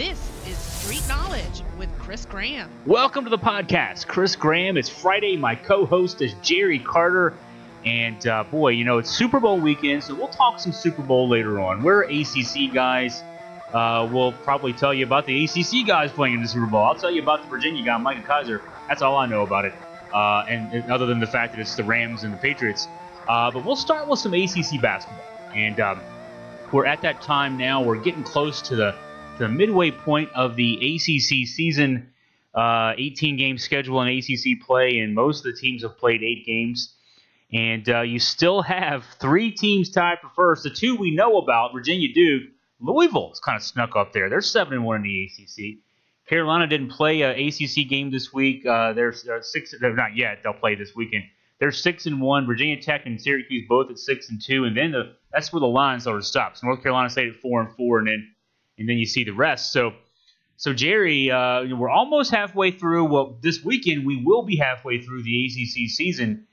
This is Street Knowledge with Chris Graham. Welcome to the podcast. Chris Graham. It's Friday. My co-host is Jerry Carter. And boy, you know, it's Super Bowl weekend, so we'll talk some Super Bowl later on. We're ACC guys. We'll probably tell you about the ACC guys playing in the Super Bowl. I'll tell you about the Virginia guy, Micah Kaiser. That's all I know about it. And other than the fact that it's the Rams and the Patriots. But we'll start with some ACC basketball. And we're at that time now. We're getting close to the midway point of the ACC season. 18-game schedule in ACC play, and most of the teams have played 8 games. And you still have 3 teams tied for first. The 2 we know about, Virginia, Duke. Louisville's kind of snuck up there. They're 7-1 in the ACC. Carolina didn't play an ACC game this week. They're 6. They're not yet. They'll play this weekend. They're 6-1. Virginia Tech and Syracuse both at 6-2. And then that's where the line sort of stops. North Carolina State at 4-4, and then you see the rest. So Jerry, we're almost halfway through. Well, this weekend we will be halfway through the ACC season.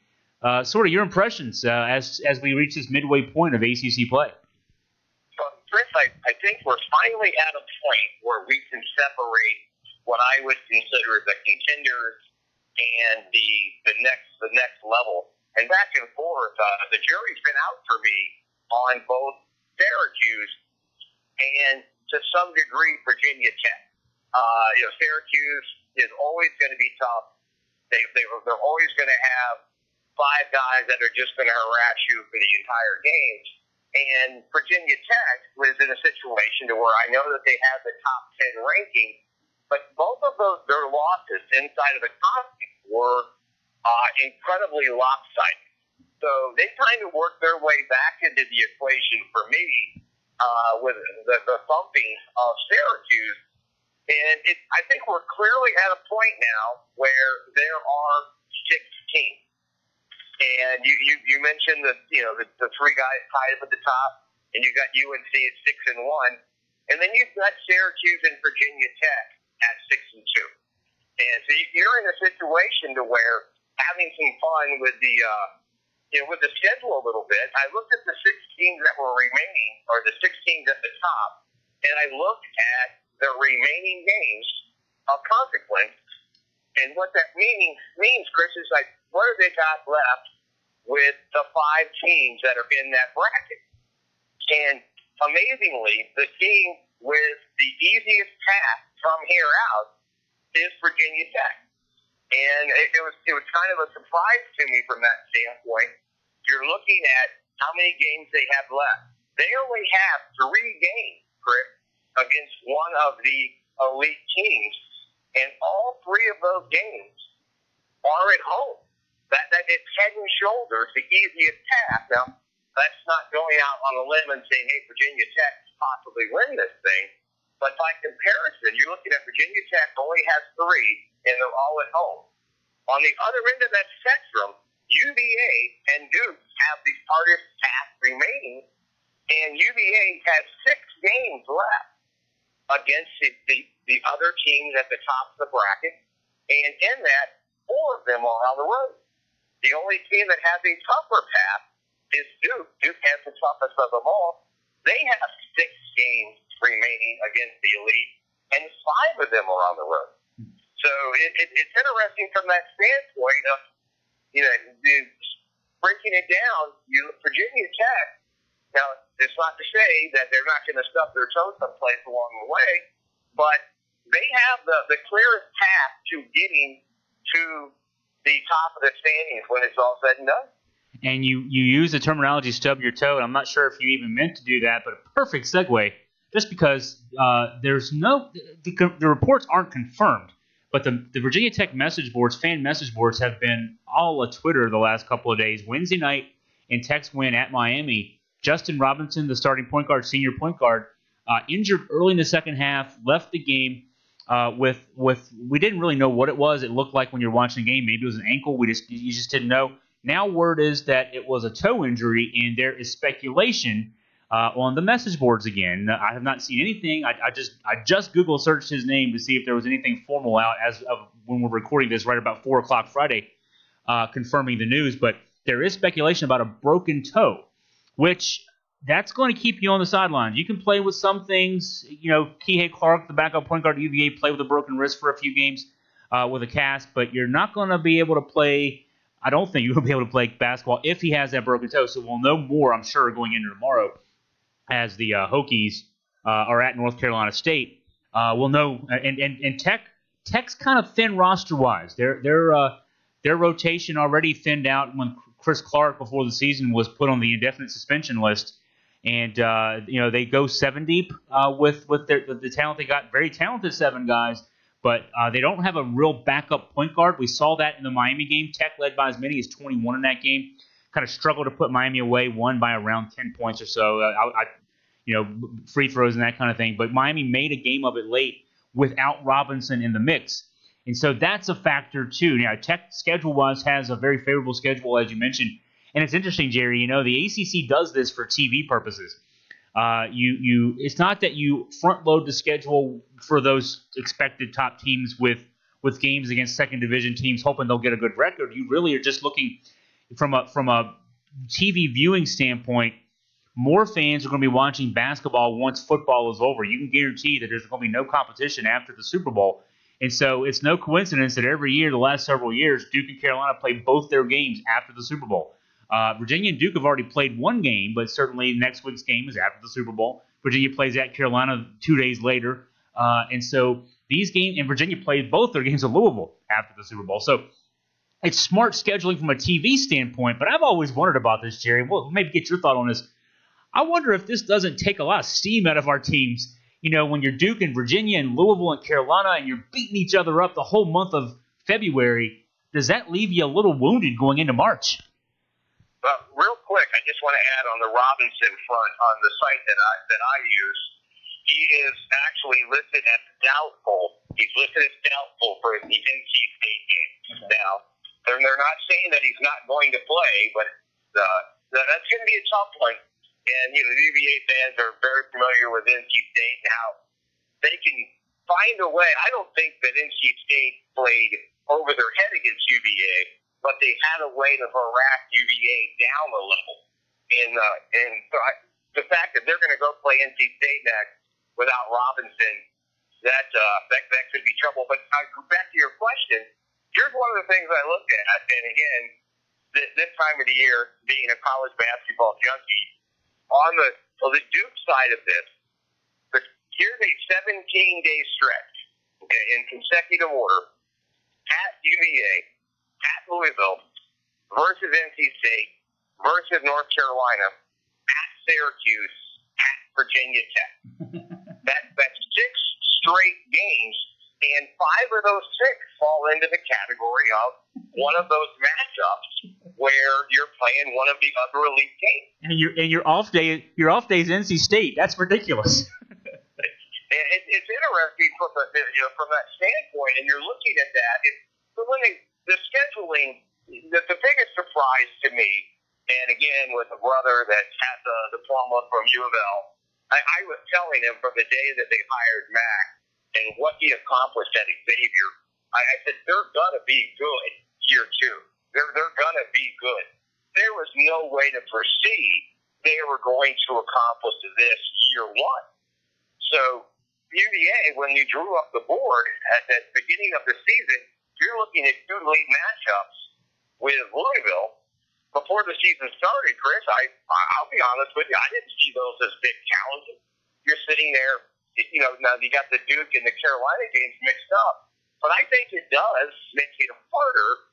Sort of your impressions as we reach this midway point of ACC play. Well, Chris, I think we're finally at a point where we can separate what I would consider the contenders and the next level. And back and forth, the jury's been out for me on both Syracuse and, to some degree, Virginia Tech. Syracuse is always going to be tough. They're always going to have 5 guys that are just going to harass you for the entire game. And Virginia Tech was in a situation to where I know that they have the top 10 ranking, but both of their losses inside of the conference were incredibly lopsided. So they kind of worked their way back into the equation for me with the thumping of Syracuse. And I think we're clearly at a point now where there are 6 teams. And you mentioned the 3 guys tied up at the top, and you got UNC at 6-1, and then you've got Syracuse and Virginia Tech at 6-2. And so you're in a situation to where having some fun with the schedule a little bit. I looked at the 6 teams that were remaining, or the 6 teams at the top, and I looked at the remaining games of consequence. And what that means, Chris, is like, what have they got left with the 5 teams that are in that bracket? And amazingly, the team with the easiest path from here out is Virginia Tech. And it was kind of a surprise to me from that standpoint. You're looking at how many games they have left. They only have 3 games, Chris, against one of the elite teams. And all 3 of those games are at home. That it's head and shoulders the easiest path. Now, that's not going out on a limb and saying, hey, Virginia Tech could possibly win this thing. But by comparison, you're looking at Virginia Tech only has 3, and they're all at home. On the other end of that spectrum, UVA and Duke have the hardest path remaining, and UVA has 6 games left against the other teams at the top of the bracket, and in that, 4 of them are on the road. The only team that has a tougher path is Duke. Duke has the toughest of them all. They have 6 games remaining against the elite, and 5 of them are on the road. So it's interesting from that standpoint of, breaking it down. Virginia Tech, now, it's not to say that they're not going to stub their toes someplace along the way, but they have the clearest path to getting to the top of the standings when it's all said and done. And you use the terminology stub your toe, and I'm not sure if you even meant to do that, but a perfect segue, just because there's the reports aren't confirmed, but the Virginia Tech message boards, fan message boards, have been all a Twitter the last couple of days. Wednesday night in Tech's win at Miami, Justin Robinson, the starting point guard, senior point guard, injured early in the second half, left the game with we didn't really know what it was. It looked like when you're watching the game, maybe it was an ankle. You just didn't know. Now word is that it was a toe injury, and there is speculation on the message boards again. I have not seen anything. I just Google searched his name to see if there was anything formal out as of when we're recording this right about 4 o'clock Friday, confirming the news. But there is speculation about a broken toe, which that's going to keep you on the sidelines. You can play with some things. You know, Kihei Clark, the backup point guard at UVA, played with a broken wrist for a few games with a cast, but you're not going to be able to play. I don't think you're going to be able to play basketball if he has that broken toe. So we'll know more, I'm sure, going into tomorrow as the Hokies are at North Carolina State. We'll know. And Tech's kind of thin roster-wise. Their rotation already thinned out when Chris Clark, before the season, was put on the indefinite suspension list. And, they go 7 deep with the talent they got. Very talented 7 guys. But they don't have a real backup point guard. We saw that in the Miami game. Tech led by as many as 21 in that game. Kind of struggled to put Miami away, won by around 10 points or so. Free throws and that kind of thing. But Miami made a game of it late without Robinson in the mix. And so that's a factor, too. Now, Tech, schedule-wise, has a very favorable schedule, as you mentioned. And it's interesting, Jerry, the ACC does this for TV purposes. It's not that you front-load the schedule for those expected top teams with games against second division teams, hoping they'll get a good record. You really are just looking from a TV viewing standpoint. More fans are going to be watching basketball once football is over. You can guarantee that there's going to be no competition after the Super Bowl. And so it's no coincidence that every year, the last several years, Duke and Carolina play both their games after the Super Bowl. Virginia and Duke have already played one game, but certainly next week's game is after the Super Bowl. Virginia plays at Carolina 2 days later. And so these games, and Virginia played both their games at Louisville after the Super Bowl. So it's smart scheduling from a TV standpoint, but I've always wondered about this, Jerry. Well, maybe get your thought on this. I wonder if this doesn't take a lot of steam out of our teams. When you're Duke and Virginia and Louisville and Carolina and you're beating each other up the whole month of February, does that leave you a little wounded going into March? Real quick, I just want to add on the Robinson front on the site that I use. He is actually listed as doubtful. He's listed as doubtful for the NC State game. Okay. Now, they're not saying that he's not going to play, but that's going to be a tough one. And, the UVA fans are very familiar with NC State and how they can find a way. I don't think that NC State played over their head against UVA, but they had a way to harass UVA down a level. And so the fact that they're going to go play NC State next without Robinson, that could be trouble. But back to your question, here's one of the things I look at. And, again, this time of the year, being a college basketball junkie, on the Duke side of this, here's a 17-day stretch, okay, in consecutive order, at UVA, at Louisville, versus NC State, versus North Carolina, at Syracuse, at Virginia Tech. That's 6 straight games, and 5 of those 6 fall into the category of one of those matchups where you're playing one of the other elite teams. And your off day is NC State. That's ridiculous. It's interesting from that standpoint, and you're looking at that. The scheduling, the biggest surprise to me, and again with a brother that has a diploma from U of L, I was telling him from the day that they hired Mac and what he accomplished at Xavier, I said they're gonna be good year 2. They're going to be good. There was no way to foresee they were going to accomplish this year 1. So UVA, when you drew up the board at the beginning of the season, you're looking at 2 league matchups with Louisville. Before the season started, Chris, I'll be honest with you, I didn't see those as big challenges. You're sitting there, now you got the Duke and the Carolina games mixed up. But I think it does make it harder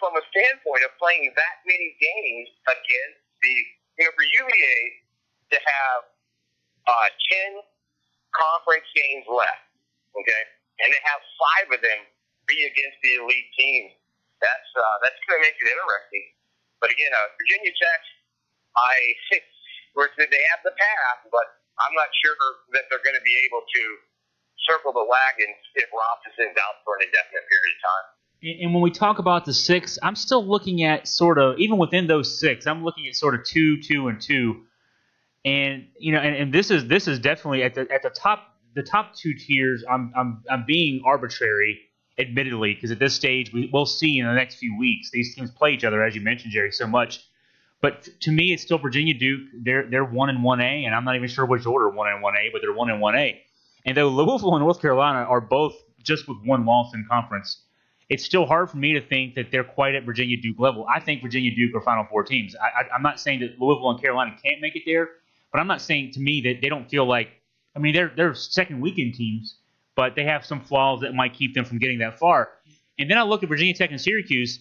from a standpoint of playing that many games against for UVA to have 10 conference games left, okay, and to have 5 of them be against the elite teams, that's going to make it interesting. But again, Virginia Tech, they have the path, but I'm not sure that they're going to be able to circle the wagons if Robinson's out for an indefinite period of time. And when we talk about the 6, I'm still looking at sort of, even within those 6, I'm looking at sort of 2, 2, and 2. And and this is definitely at the top 2 tiers. I'm being arbitrary, admittedly, because at this stage we'll see in the next few weeks. These teams play each other, as you mentioned, Jerry, so much. But to me, it's still Virginia Duke. They're 1 and 1A, and I'm not even sure which order 1 and 1A, but they're 1 and 1A. And though Louisville and North Carolina are both just with one loss in conference, it's still hard for me to think that they're quite at Virginia Duke level. I think Virginia Duke are Final Four teams. I'm not saying that Louisville and Carolina can't make it there, but I'm not saying to me that they don't feel like. I mean, they're second weekend teams, but they have some flaws that might keep them from getting that far. And then I look at Virginia Tech and Syracuse.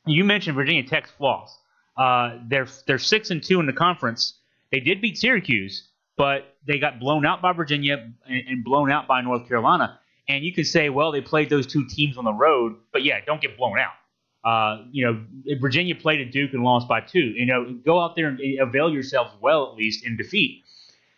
You mentioned Virginia Tech's flaws. They're 6-2 in the conference. They did beat Syracuse, but they got blown out by Virginia and blown out by North Carolina. And you could say, well, they played those two teams on the road, but yeah, don't get blown out. Virginia played at Duke and lost by 2. Go out there and avail yourselves well, at least, in defeat.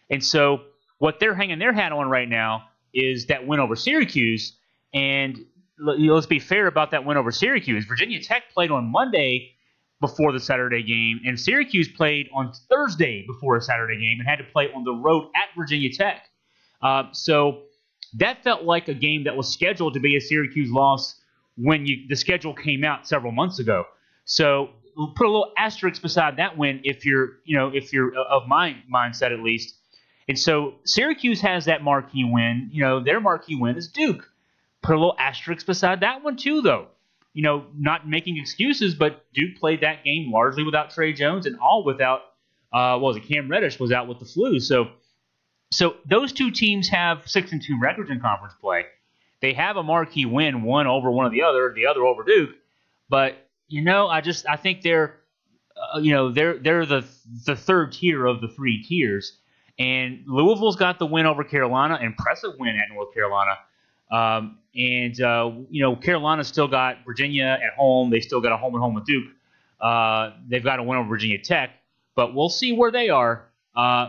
And so what they're hanging their hat on right now is that win over Syracuse. And let's be fair about that win over Syracuse. Virginia Tech played on Monday before the Saturday game, and Syracuse played on Thursday before a Saturday game and had to play on the road at Virginia Tech. So that felt like a game that was scheduled to be a Syracuse loss when the schedule came out several months ago. So put a little asterisk beside that win if you're of my mindset at least. And so Syracuse has that marquee win. Their marquee win is Duke. Put a little asterisk beside that one too, though. Not making excuses, but Duke played that game largely without Trey Jones and all without, Cam Reddish was out with the flu. So those two teams have 6-2 records in conference play. They have a marquee win, one over one of the other over Duke. But I think they're the third tier of the three tiers. And Louisville's got the win over Carolina, impressive win at North Carolina. Carolina's still got Virginia at home. They still got a home and home with Duke. They've got a win over Virginia Tech, but we'll see where they are.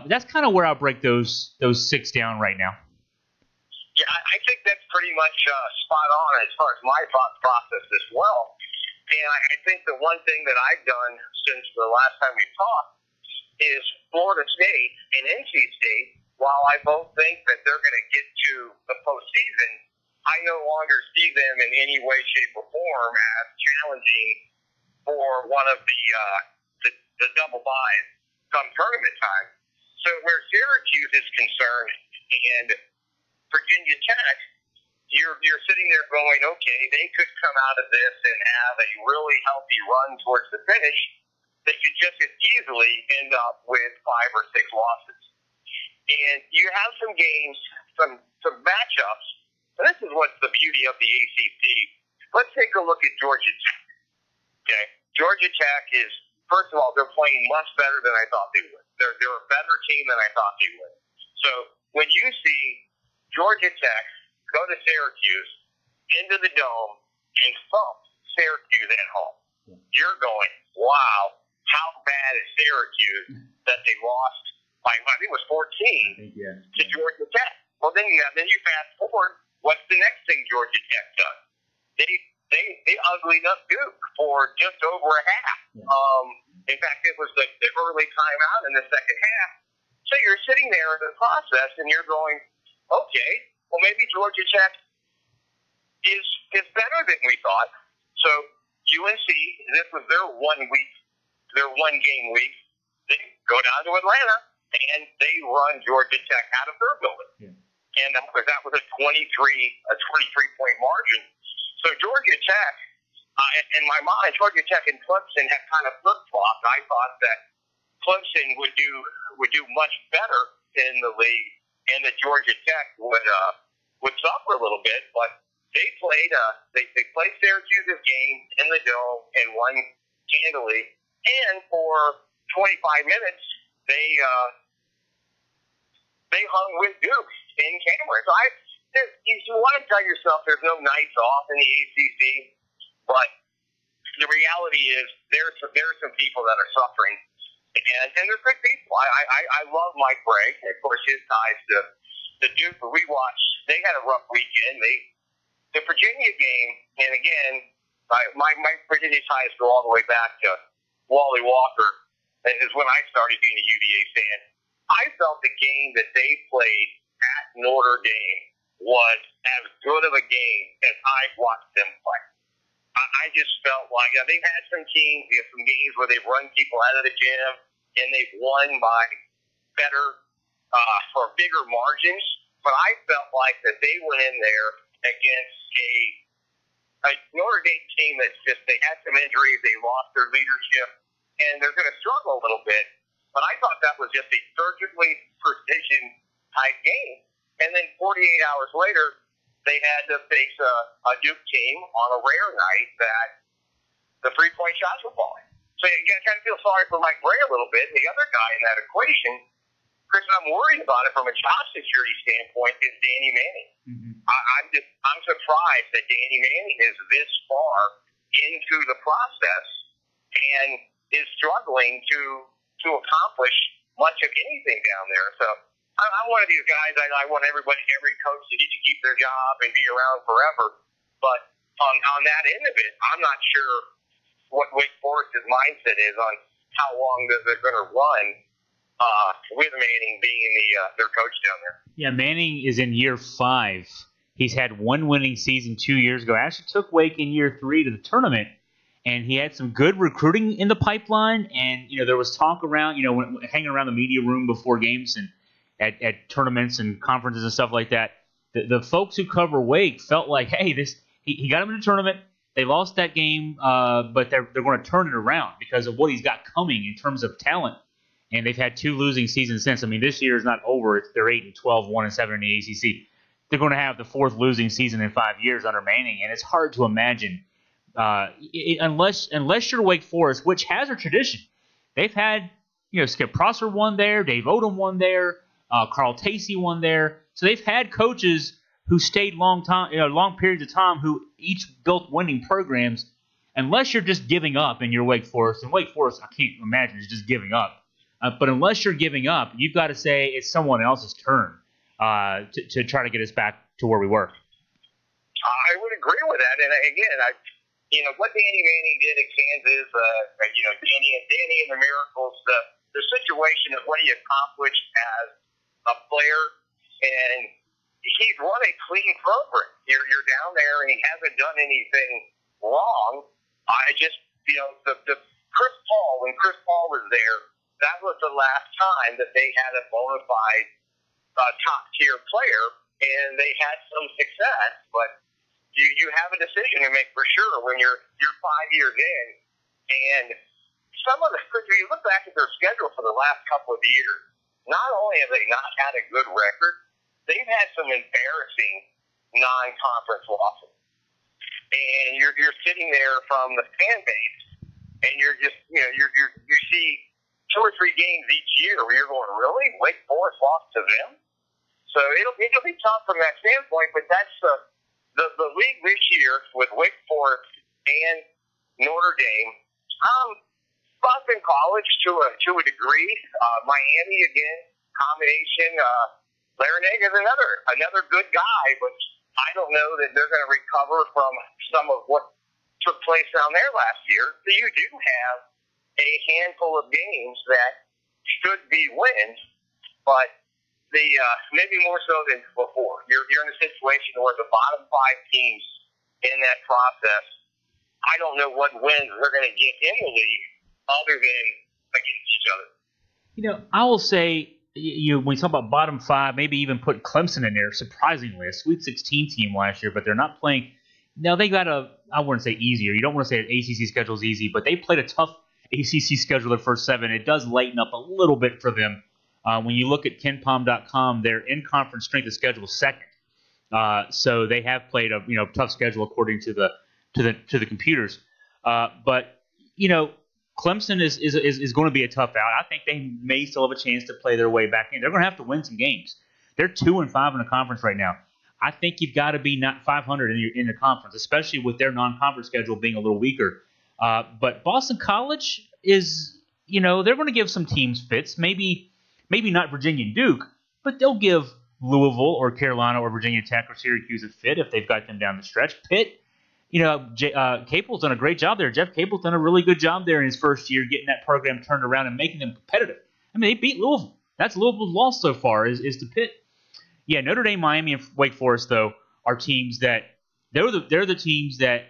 That's kind of where I'll break those six down right now. Yeah, I think that's pretty much spot on as far as my thought process as well. And I think the one thing that I've done since the last time we talked is Florida State and NC State. While I both think that they're going to get to the postseason, I no longer see them in any way, shape, or form as challenging for one of the double byes come tournament time. So where Syracuse is concerned and Virginia Tech, you're sitting there going, okay, they could come out of this and have a really healthy run towards the finish. They could just as easily end up with 5 or 6 losses. And you have some games, some matchups, and this is what's the beauty of the ACC. Let's take a look at Georgia Tech. Okay, Georgia Tech is, first of all, they're playing much better than I thought they would. They're a better team than I thought they would. So when you see Georgia Tech go to Syracuse, into the Dome, and thump Syracuse at home, you're going, wow, how bad is Syracuse that they lost by, I think it was 14 to Georgia Tech. Well, then you fast forward. What's the next thing Georgia Tech does? They uglied up Duke for just over a half. In fact, it was the early timeout in the second half. So you're sitting there in the process, and you're going, okay, well maybe Georgia Tech is better than we thought. So UNC, this was their 1 game week. They go down to Atlanta, and they run Georgia Tech out of their building. Yeah. And that was a 23-point margin. So Georgia Tech, in my mind, Georgia Tech and Clemson have kind of flip-flopped. I thought that Clemson would do much better in the league, and that Georgia Tech would suffer a little bit. But they played Syracuse's game in the Dome and won handily. And for 25 minutes, they hung with Duke in Cameron. So you want to tell yourself there's no nights off in the ACC, but the reality is there are some people that are suffering, and they're good people. I love Mike Brey, and of course his ties to Duke. But we watched; they had a rough weekend. The Virginia game, and again, my Virginia ties go all the way back to Wally Walker, and is when I started being a UVA fan. I felt the game that they played at Notre Dame was as good of a game as I've watched them play. I just felt like they've had some teams, some games where they've run people out of the gym and they've won by better for bigger margins. But I felt like that they went in there against a Notre Dame team that's just, they had some injuries, they lost their leadership, and they're going to struggle a little bit. But I thought that was just a surgically precision type game. And then 48 hours later, they had to face a Duke team on a rare night that the three-point shots were falling. So you kind of feel sorry for Mike Brey a little bit. And the other guy in that equation, Chris, I'm worried about it from a job security standpoint, is Danny Manning. Mm-hmm. I'm surprised that Danny Manning is this far into the process and is struggling to accomplish much of anything down there. So I'm one of these guys. I want every coach to get to keep their job and be around forever. But on that end of it, I'm not sure what Wake Forest's mindset is on how long they're going to run with Manning being their coach down there. Yeah, Manning is in year 5. He's had one winning season 2 years ago. Actually took Wake in year 3 to the tournament, and he had some good recruiting in the pipeline. And there was talk around, hanging around the media room before games and at tournaments and conferences and stuff like that. The folks who cover Wake felt like, hey, he got him in the tournament. They lost that game, but they're going to turn it around because of what he's got coming in terms of talent. And they've had 2 losing seasons since. I mean, this year is not over. They're 8-12, 1-7 in the ACC. They're going to have the 4th losing season in 5 years under Manning, and it's hard to imagine unless you're Wake Forest, which has a tradition. They've had, Skip Prosser won there, Dave Odom won there, Carl Tacey won there. So they've had coaches who stayed long periods of time who each built winning programs. Unless you're just giving up and you're Wake Forest, and Wake Forest I can't imagine is just giving up. But unless you're giving up, you've got to say it's someone else's turn to try to get us back to where we were. I would agree with that. And again, what Danny Manning did at Kansas, Danny and the Miracles, the situation of what he accomplished as a player, and he's run a clean program. You're down there, and he hasn't done anything wrong. I just, the Chris Paul, when Chris Paul was there, that was the last time that they had a bona fide top-tier player, and they had some success. But you have a decision to make for sure when you're 5 years in. And some of if you look back at their schedule for the last couple of years, not only have they not had a good record, they've had some embarrassing non-conference losses. And you're sitting there from the fan base, and you're just you see 2 or 3 games each year where you're going, really? Wake Forest lost to them? So it'll be tough from that standpoint, but that's the league this year with Wake Forest and Notre Dame. Boston College to a degree. Miami again, combination. Larinaga is another good guy, but I don't know that they're going to recover from some of what took place down there last year. So you do have a handful of games that should be wins, but maybe more so than before. You're in a situation where the bottom 5 teams in that process, I don't know what wins they're going to get in the league other than against each other. I will say, when you talk about bottom 5, maybe even put Clemson in there, surprisingly, a Sweet 16 team last year, but they're not playing. Now, they got I wouldn't say easier. You don't want to say an ACC schedule is easy, but they played a tough ACC schedule the first 7. It does lighten up a little bit for them. When you look at KenPom.com, their in-conference strength of schedule is 2nd. So they have played a tough schedule according to the computers. But Clemson is going to be a tough out. I think they may still have a chance to play their way back in. They're going to have to win some games. They're 2-5 in the conference right now. I think you've got to be not 500 in your conference, especially with their non-conference schedule being a little weaker. But Boston College is, they're going to give some teams fits. Maybe not Virginia and Duke, but they'll give Louisville or Carolina or Virginia Tech or Syracuse a fit if they've got them down the stretch. Pitt, Capel's done a great job there. Jeff Capel's done a really good job there in his first year getting that program turned around and making them competitive. I mean, they beat Louisville. That's Louisville's loss so far is to Pitt. Yeah, Notre Dame, Miami, and Wake Forest, though, are teams that they're the teams that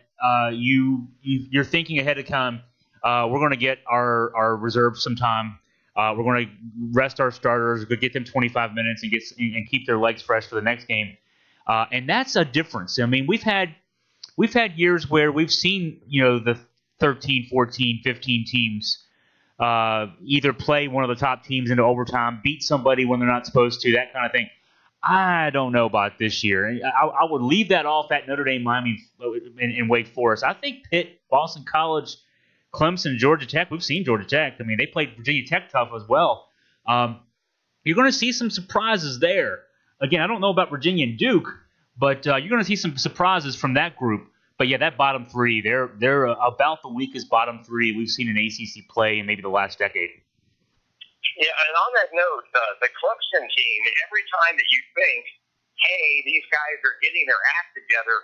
you're thinking ahead of time. We're going to get our reserves some time. We're going to rest our starters, get them 25 minutes, and keep their legs fresh for the next game. And that's a difference. I mean, we've had years where we've seen the 13, 14, 15 teams either play one of the top teams into overtime, beat somebody when they're not supposed to, that kind of thing. I don't know about this year. I would leave that off at Notre Dame, Miami, and Wake Forest. I think Pitt, Boston College, Clemson, Georgia Tech. We've seen Georgia Tech. I mean, they played Virginia Tech tough as well. You're going to see some surprises there. Again, I don't know about Virginia and Duke, but you're going to see some surprises from that group. But yeah, that bottom three, they're about the weakest bottom three we've seen in ACC play in maybe the last decade. Yeah, and on that note, the Clemson team, every time that you think, hey, these guys are getting their act together,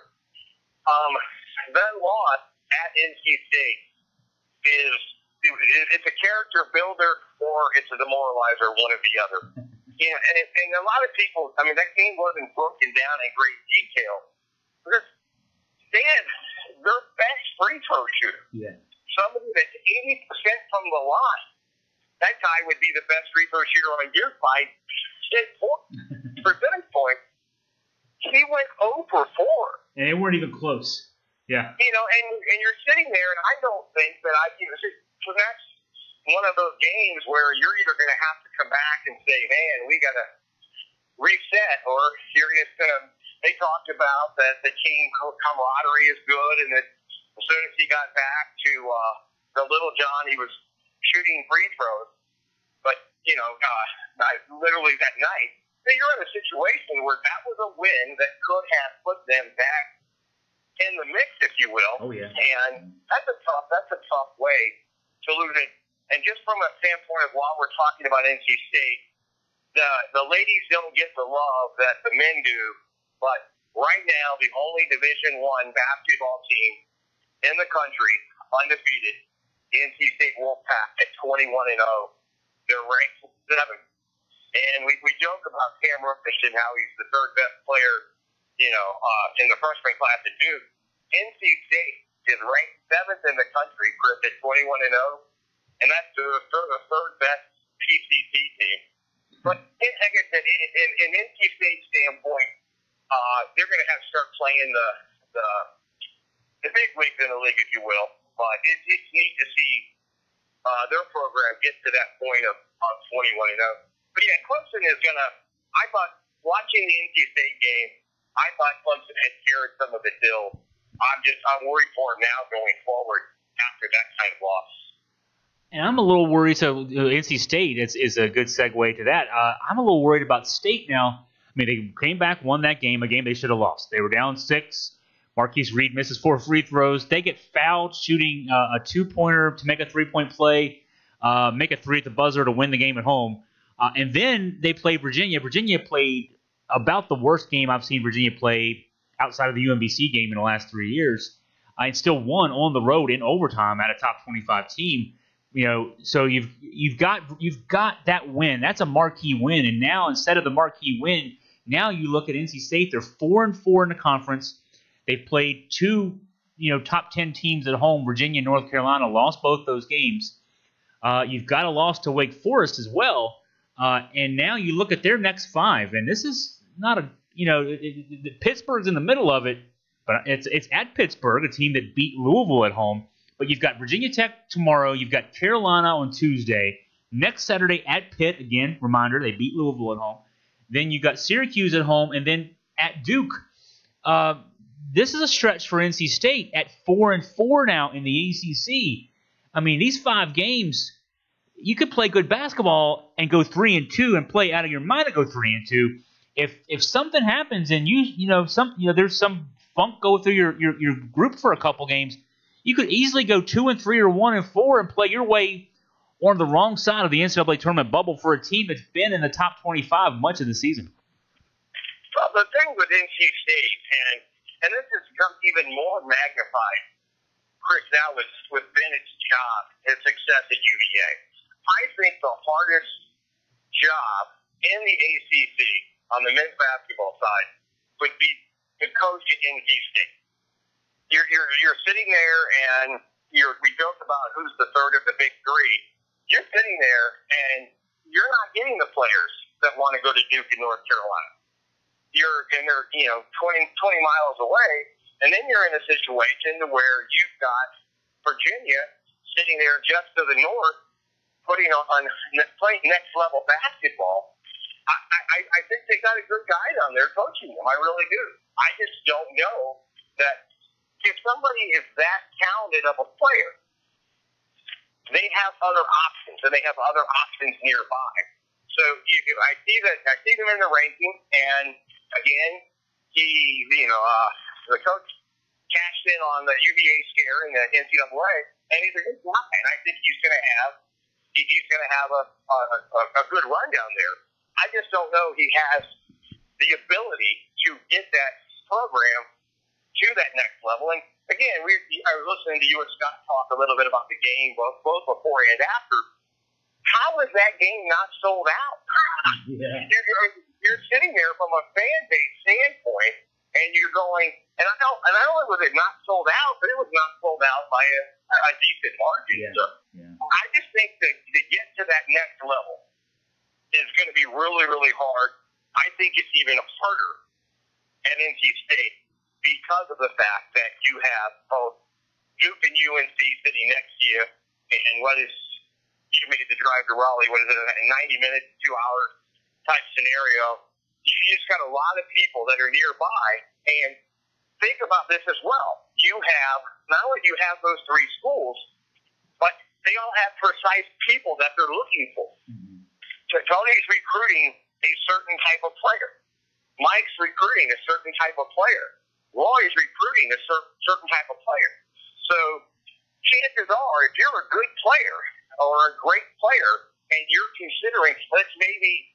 that loss at NC State it's a character builder or it's a demoralizer, one or the other. Yeah, and a lot of people, I mean, that game wasn't broken down in great detail because they had their best free throw shooter. Yeah. Somebody that's 80% from the line. That guy would be the best free throw shooter on your side. 6 percentage points. He went 0 for 4. And they weren't even close. Yeah. And you're sitting there, and I don't think that so that's one of those games where you're either going to have to come back and say, man, we got to reset, or you're just going to. They talked about that the team camaraderie is good, and that as soon as he got back to the Little John, he was shooting free throws. But, literally that night, you're in a situation where that was a win that could have put them back in the mix, if you will. Oh, yeah. And that's a tough way to lose it. And just from a standpoint of while we're talking about NC State, the ladies don't get the love that the men do, but right now the only Division I basketball team in the country, undefeated, the NC State Wolfpack at 21-0. They're ranked 7th. And we joke about Cam Rush and how he's the third best player, in the freshman class at Duke. NC State is ranked 7th in the country, Chris, at 21-0. And that's the third best PCC team. But like I said, in NC State's standpoint, they're going to have to start playing the big wigs in the league, if you will. But it's neat to see their program get to that point of 21-0. But yeah, Clemson is going to. I thought watching the NC State game, I thought Clemson had carried some of the hill. I'm worried for them now going forward after that kind of loss. And I'm a little worried. So NC State is a good segue to that. I'm a little worried about State now. I mean, they came back, won that game, a game they should have lost. They were down 6. Marquise Reed misses 4 free throws. They get fouled shooting a 2-pointer to make a 3-point play, make a 3 at the buzzer to win the game at home. And then they play Virginia. Virginia played about the worst game I've seen Virginia play outside of the UMBC game in the last 3 years. And still won on the road in overtime at a top 25 team. So you've got that win. That's a marquee win. And now instead of the marquee win, now you look at NC State. They're 4-4 in the conference. They've played 2 top 10 teams at home. Virginia and North Carolina lost both those games. You've got a loss to Wake Forest as well. And now you look at their next 5, and this is not Pittsburgh's in the middle of it, but it's at Pittsburgh, a team that beat Louisville at home. But you've got Virginia Tech tomorrow. You've got Carolina on Tuesday. Next Saturday at Pitt, again, reminder, they beat Louisville at home. Then you've got Syracuse at home, and then at Duke. This is a stretch for NC State at 4-4 now in the ACC. I mean, these 5 games, you could play good basketball and go 3-2 and play out of your mind to go 3-2. If something happens and there's some funk go through your group for a couple games, you could easily go 2-3 or 1-4 and play your way on the wrong side of the NCAA tournament bubble for a team that's been in the top 25 much of the season. Well, the thing with NC State, and this has become even more magnified, Chris, now with Bennett's job, his success at UVA. I think the hardest job in the ACC on the men's basketball side would be to coach at NC State. you're sitting there and we joke about who's the third of the big three. You're sitting there and you're not getting the players that want to go to Duke in North Carolina. They're 20 miles away, and then you're in a situation where you've got Virginia sitting there just to the north, playing next level basketball. I think they got a good guy down there coaching them. I really do. I just don't know that if somebody is that talented of a player, they have other options, and they have other options nearby. So I see them in the ranking, and again, the coach cashed in on the UVA scare in the NCAA, and he's a good guy, and I think he's going to have a good run down there. I just don't know he has the ability to get that program to that next level. And again, I was listening to you and Scott talk a little bit about the game, both before and after. How is that game not sold out? Yeah. You're sitting there from a fan base standpoint, and you're going, and not only was it not sold out, but it was not sold out by a decent margin. Yeah. So Yeah. I just think that to get to that next level is going to be really, really hard. I think it's even harder at NC State because of the fact that you have both Duke and UNC sitting next to you, and you made the drive to Raleigh, what is it, a 90 minutes, 2 hours type scenario. You just got a lot of people that are nearby, and think about this as well. Not only do you have those three schools, but they all have precise people that they're looking for. Mm-hmm. Tony's recruiting a certain type of player. Mike's recruiting a certain type of player. Roy's recruiting a certain type of player. So chances are, if you're a good player or a great player and you're considering, let's maybe,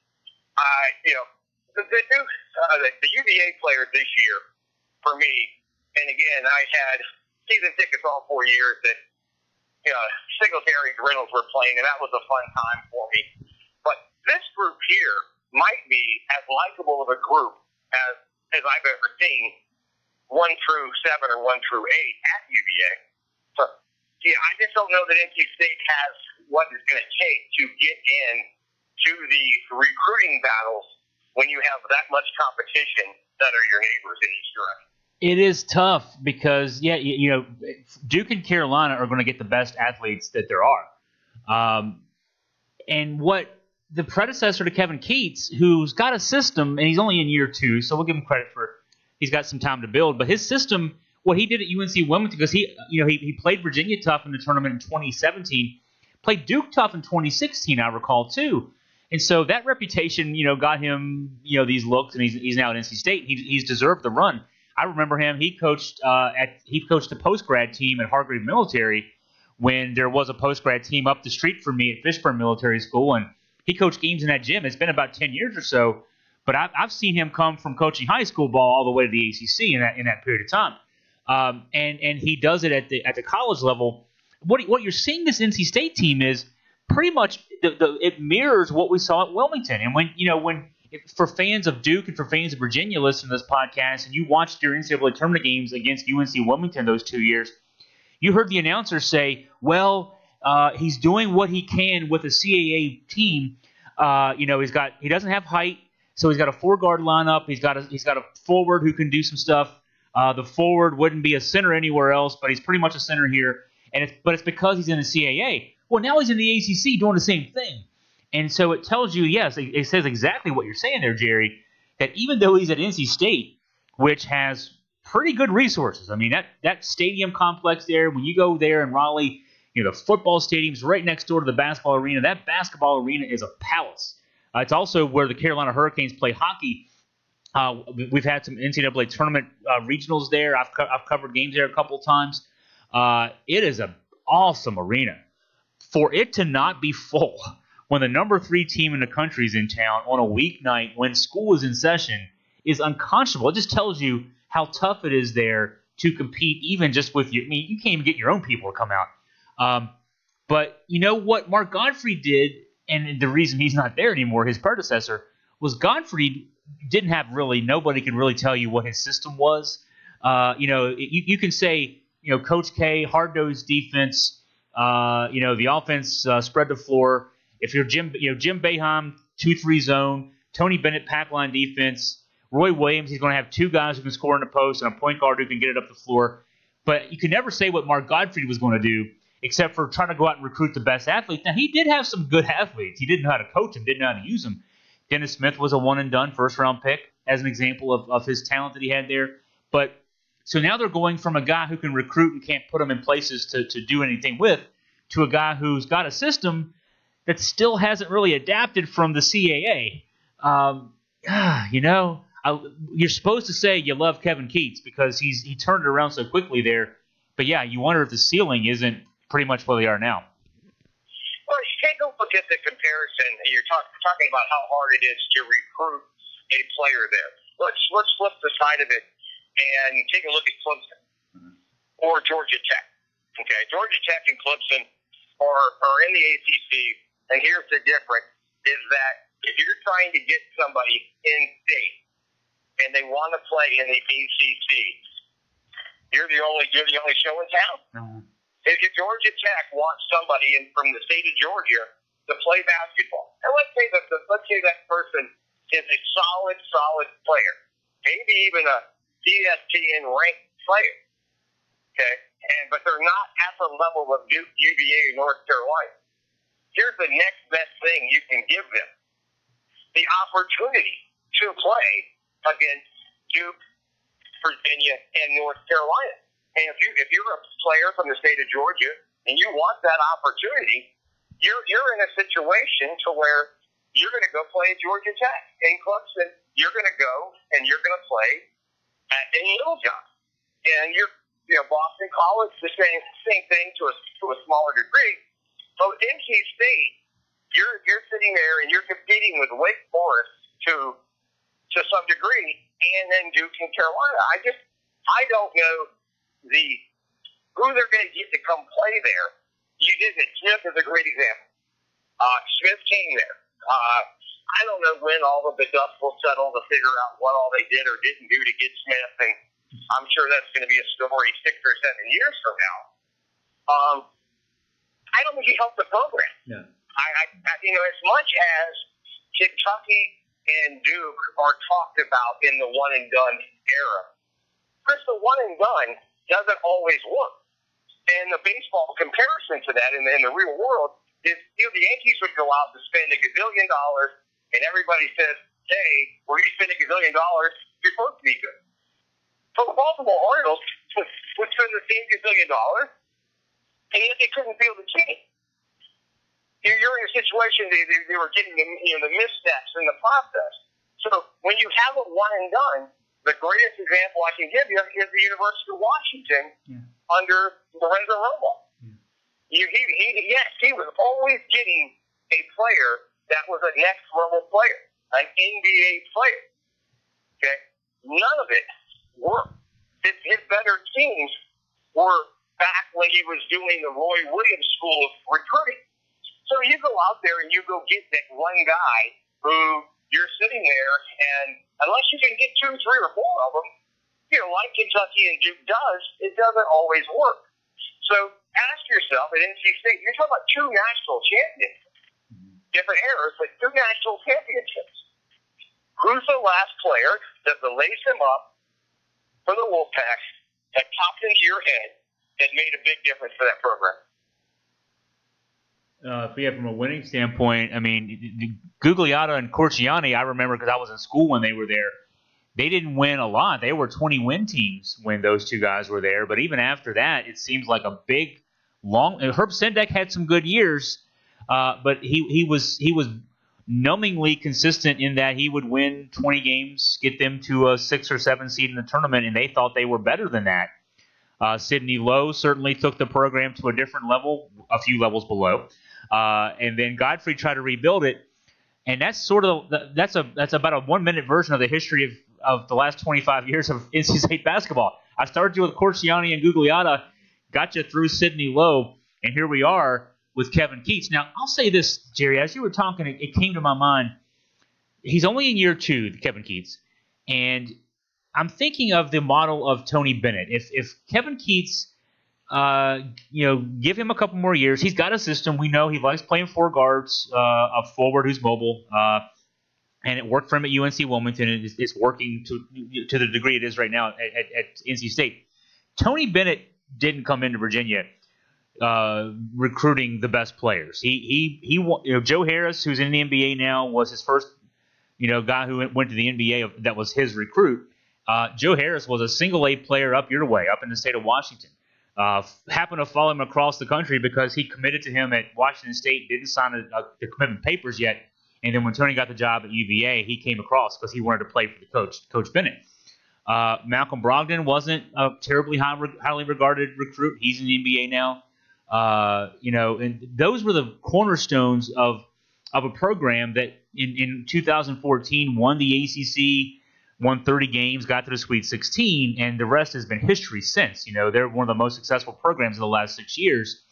the UVA players this year, for me, and again, I had season tickets all 4 years that Singletary and Reynolds were playing, and that was a fun time for me. But this group here might be as likable of a group as I've ever seen, 1 through 7 or 1 through 8 at UVA. So, I just don't know that NC State has what it's going to take to get in to the recruiting battles when you have that much competition that are your neighbors in each direction. It is tough because, Duke and Carolina are going to get the best athletes that there are. And what the predecessor to Kevin Keatts, who's got a system, and he's only in year 2, so we'll give him credit for he's got some time to build. But his system, what he did at UNC Wilmington, because he played Virginia tough in the tournament in 2017, played Duke tough in 2016, I recall, too. And so that reputation, got him, these looks, and he's now at NC State. He's deserved the run. I remember him. He coached a post-grad team at Hargrave Military when there was a post-grad team up the street from me at Fishburne Military School, and he coached games in that gym. It's been about 10 years or so, but I've seen him come from coaching high school ball all the way to the ACC in that period of time, and he does it at the college level. What you're seeing this NC State team is pretty much it mirrors what we saw at Wilmington, and when for fans of Duke and for fans of Virginia listening to this podcast, and you watched your NCAA tournament games against UNC Wilmington those 2 years, you heard the announcer say, well, he's doing what he can with a CAA team. He doesn't have height, so he's got a 4-guard lineup. He's got a forward who can do some stuff. The forward wouldn't be a center anywhere else, but he's pretty much a center here. But it's because he's in the CAA. Well, now he's in the ACC doing the same thing. And so it tells you, yes, it says exactly what you're saying there, Jerry, that even though he's at NC State, which has pretty good resources. I mean, that stadium complex there, when you go there in Raleigh, the football stadium's right next door to the basketball arena. That basketball arena is a palace. It's also where the Carolina Hurricanes play hockey. We've had some NCAA tournament regionals there. I've covered games there a couple of times. It is an awesome arena. For it to not be full when the number 3 team in the country is in town on a weeknight when school is in session is unconscionable. It just tells you how tough it is there to compete even just with you. I mean, you can't even get your own people to come out. But you know what Mark Godfrey did, and the reason he's not there anymore, his predecessor, was Godfrey didn't have nobody could really tell you what his system was. You can say, Coach K, hard-nosed defense, the offense spread the floor. If you're Jim Boeheim, 2-3 zone, Tony Bennett, pack line defense, Roy Williams, he's going to have two guys who can score in the post and a point guard who can get it up the floor. But you can never say what Mark Gottfried was going to do except for trying to go out and recruit the best athletes. Now, he did have some good athletes. He didn't know how to coach them, didn't know how to use them. Dennis Smith was a one-and-done first-round pick as an example of his talent that he had there. But so now they're going from a guy who can recruit and can't put them in places to do anything with to a guy who's got a system that still hasn't really adapted from the CAA. You're supposed to say you love Kevin Keatts because he turned it around so quickly there. But, yeah, you wonder if the ceiling isn't pretty much where they are now. Well, you take a look at the comparison. You're talking about how hard it is to recruit a player there. Let's flip the side of it and take a look at Clemson or Georgia Tech. Okay, Georgia Tech and Clemson are in the ACC, and here's the difference, is that if you're trying to get somebody in state and they want to play in the ACC, you're the only show in town. Mm-hmm. If Georgia Tech wants somebody from the state of Georgia to play basketball, and let's say that person is a solid player, maybe even a ESPN ranked player, okay, but they're not at the level of Duke, UVA, and North Carolina. Here's the next best thing you can give them: the opportunity to play against Duke, Virginia, and North Carolina. And if you're a player from the state of Georgia and you want that opportunity, you're in a situation to where you're going to go play at Georgia Tech. In Clemson, you're going to go and you're going to play at Littlejohn. And Boston College, the same thing to a smaller degree. So NC State, you're sitting there and you're competing with Wake Forest to some degree, and then Duke and Carolina. I don't know who they're going to get to come play there. You did it. Smith is a great example. Smith came there. I don't know when all of the dust will settle to figure out what all they did or didn't do to get Smith, and I'm sure that's going to be a story 6 or 7 years from now. I don't think he helped the program. Yeah. As much as Kentucky and Duke are talked about in the one-and-done era, Chris, the one-and-done doesn't always work. And the baseball comparison to that in the real world is the Yankees would go out to spend $1 gazillion, and everybody says, hey, where you spend $1 gazillion, you're supposed to be good. So the Baltimore Orioles would spend the same $1 gazillion, and yet they couldn't field the team. You're in a situation they were getting the missteps in the process. So when you have a one-and-done, the greatest example I can give you is the University of Washington under Lorenzo Romo. Yeah. He was always getting a player that was a next-level player, an NBA player. Okay? None of it worked. His better teams were back when he was doing the Roy Williams School of Recruiting. So you go out there and you go get that one guy who you're sitting there, and unless you can get 2, 3, or 4 of them, like Kentucky and Duke does, it doesn't always work. So ask yourself at NC State, you're talking about 2 national championships, different eras, but 2 national championships. Who's the last player that will lace him up for the Wolfpack that popped into your head that made a big difference for that program? From a winning standpoint, I mean, Gugliotta and Corciani, I remember because I was in school when they were there. They didn't win a lot. They were 20-win teams when those two guys were there. But even after that, it seems like a big, long. Herb Sendek had some good years, but he was numbingly consistent in that he would win 20 games, get them to a 6 or 7 seed in the tournament, and they thought they were better than that. Sidney Lowe certainly took the program to a different level, a few levels below. And then Godfrey tried to rebuild it, and that's that's about a 1-minute version of the history of the last 25 years of NC State basketball. I started you with Corciani and Gugliotta, got you through Sidney Lowe, and here we are with Kevin Keatts. Now, I'll say this, Jerry, as you were talking, it came to my mind. He's only in year 2, Kevin Keatts, and I'm thinking of the model of Tony Bennett. If Kevin Keatts, give him a couple more years. He's got a system. We know he likes playing four guards, a forward who's mobile, and it worked for him at UNC Wilmington, and it's working to the degree it is right now at NC State. Tony Bennett didn't come into Virginia recruiting the best players. Joe Harris, who's in the NBA now, was his first guy who went to the NBA. That was his recruit. Joe Harris was a single A player up your way, up in the state of Washington. Happened to follow him across the country because he committed to him at Washington State, didn't sign the commitment papers yet, and then when Tony got the job at UVA, he came across because he wanted to play for the Coach Bennett. Malcolm Brogdon wasn't a terribly highly regarded recruit. He's in the NBA now. And those were the cornerstones of a program that in 2014 won the ACC, won 30 games, got to the Sweet 16, and the rest has been history since. They're one of the most successful programs in the last 6 years.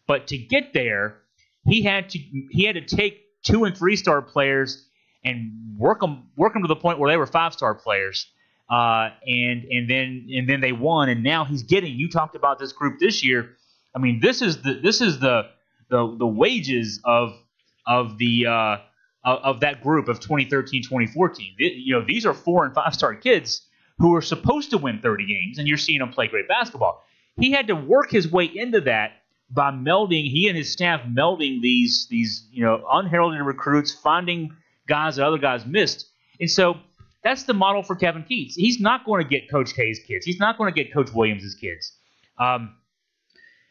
But to get there, he had to take 2- and 3-star players and work them to the point where they were 5-star players. And then they won, and now he's getting. You talked about this group this year. I mean, this is the wages of that group of 2013, 2014. These are 4- and 5-star kids who are supposed to win 30 games, and you're seeing them play great basketball. He had to work his way into that by melding. He and his staff melding these unheralded recruits, finding guys that other guys missed, and so. That's the model for Kevin Keatts. He's not going to get Coach K's kids. He's not going to get Coach Williams' kids.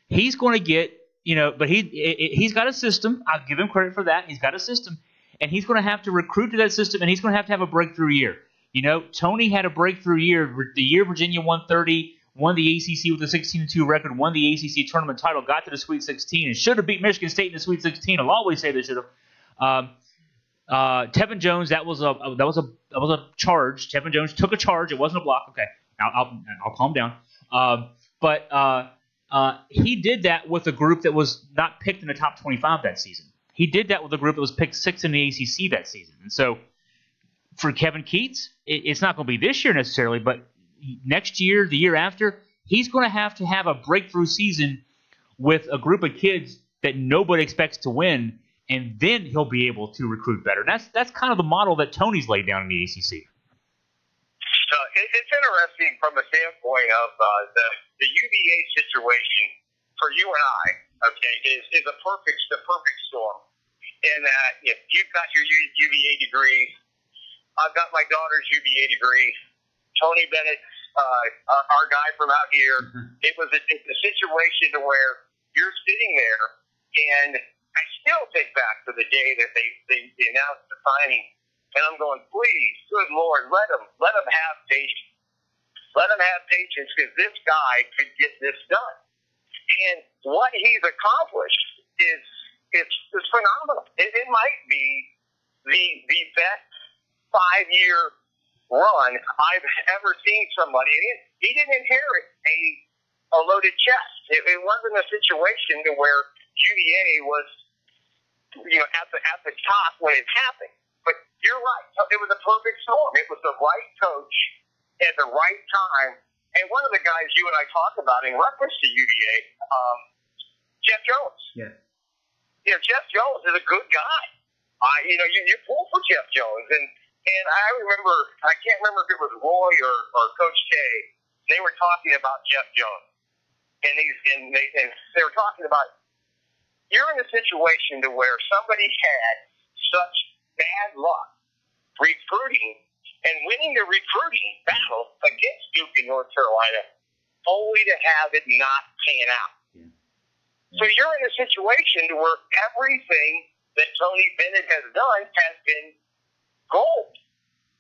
He's going to get, but he's got a system. I'll give him credit for that. He's got a system, and he's going to have to recruit to that system, and he's going to have a breakthrough year. Tony had a breakthrough year. The year Virginia won 30, won the ACC with a 16-2 record, won the ACC tournament title, got to the Sweet 16, and should have beat Michigan State in the Sweet 16. I'll always say they should have. Tevin Jones, that was a charge. Tevin Jones took a charge. It wasn't a block. Okay, I'll calm down. But he did that with a group that was not picked in the top 25 that season. He did that with a group that was picked 6th in the ACC that season. And so for Kevin Keatts, it's not going to be this year necessarily, but next year, the year after, he's going to have a breakthrough season with a group of kids that nobody expects to win. And then he'll be able to recruit better. And that's kind of the model that Tony's laid down in the ACC. It's interesting from the standpoint of the UVA situation for you and I. Okay, is the perfect storm. In that if you've got your UVA degree, I've got my daughter's UVA degree. Tony Bennett, our guy from out here. Mm-hmm. It's a situation to where you're sitting there and. I still think back to the day that they announced the signing, and I'm going, please, good Lord, let them have patience. Let them have patience because this guy could get this done. And what he's accomplished is phenomenal. It might be the best 5-year run I've ever seen somebody. He didn't inherit a loaded chest. It wasn't a situation to where UVA was at the top when it happened. But you're right. It was a perfect storm. It was the right coach at the right time. And one of the guys you and I talked about in reference to UVA, Jeff Jones. Yeah. Jeff Jones is a good guy. You pull for Jeff Jones. And I remember, I can't remember if it was Roy or Coach K, they were talking about Jeff Jones. And they were talking about, you're in a situation to where somebody had such bad luck recruiting and winning the recruiting battle against Duke in North Carolina, only to have it not pan out. Yeah. So you're in a situation to where everything that Tony Bennett has done has been gold,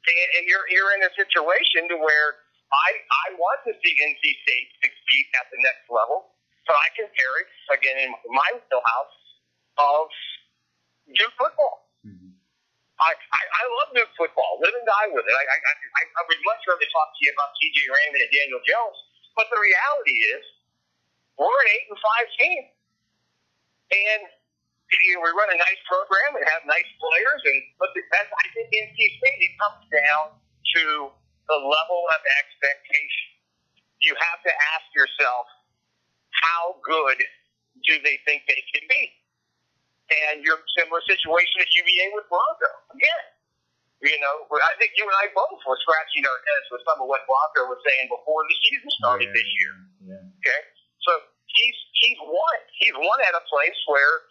and you're in a situation to where I want to see NC State succeed at the next level. So I compare it, again, in my wheelhouse of Duke football. Mm-hmm. I love Duke football. Live and die with it. I would much rather talk to you about T.J. Raymond and Daniel Jones. But the reality is, we're an 8-5 team. And we run a nice program and have nice players. But I think NC State, it comes down to the level of expectation. You have to ask yourself, how good do they think they can be? And your similar situation at UVA with Bronco. Again, I think you and I both were scratching our heads with some of what Bronco was saying before the season started this year. Yeah. Okay? So he's won. He's won at a place where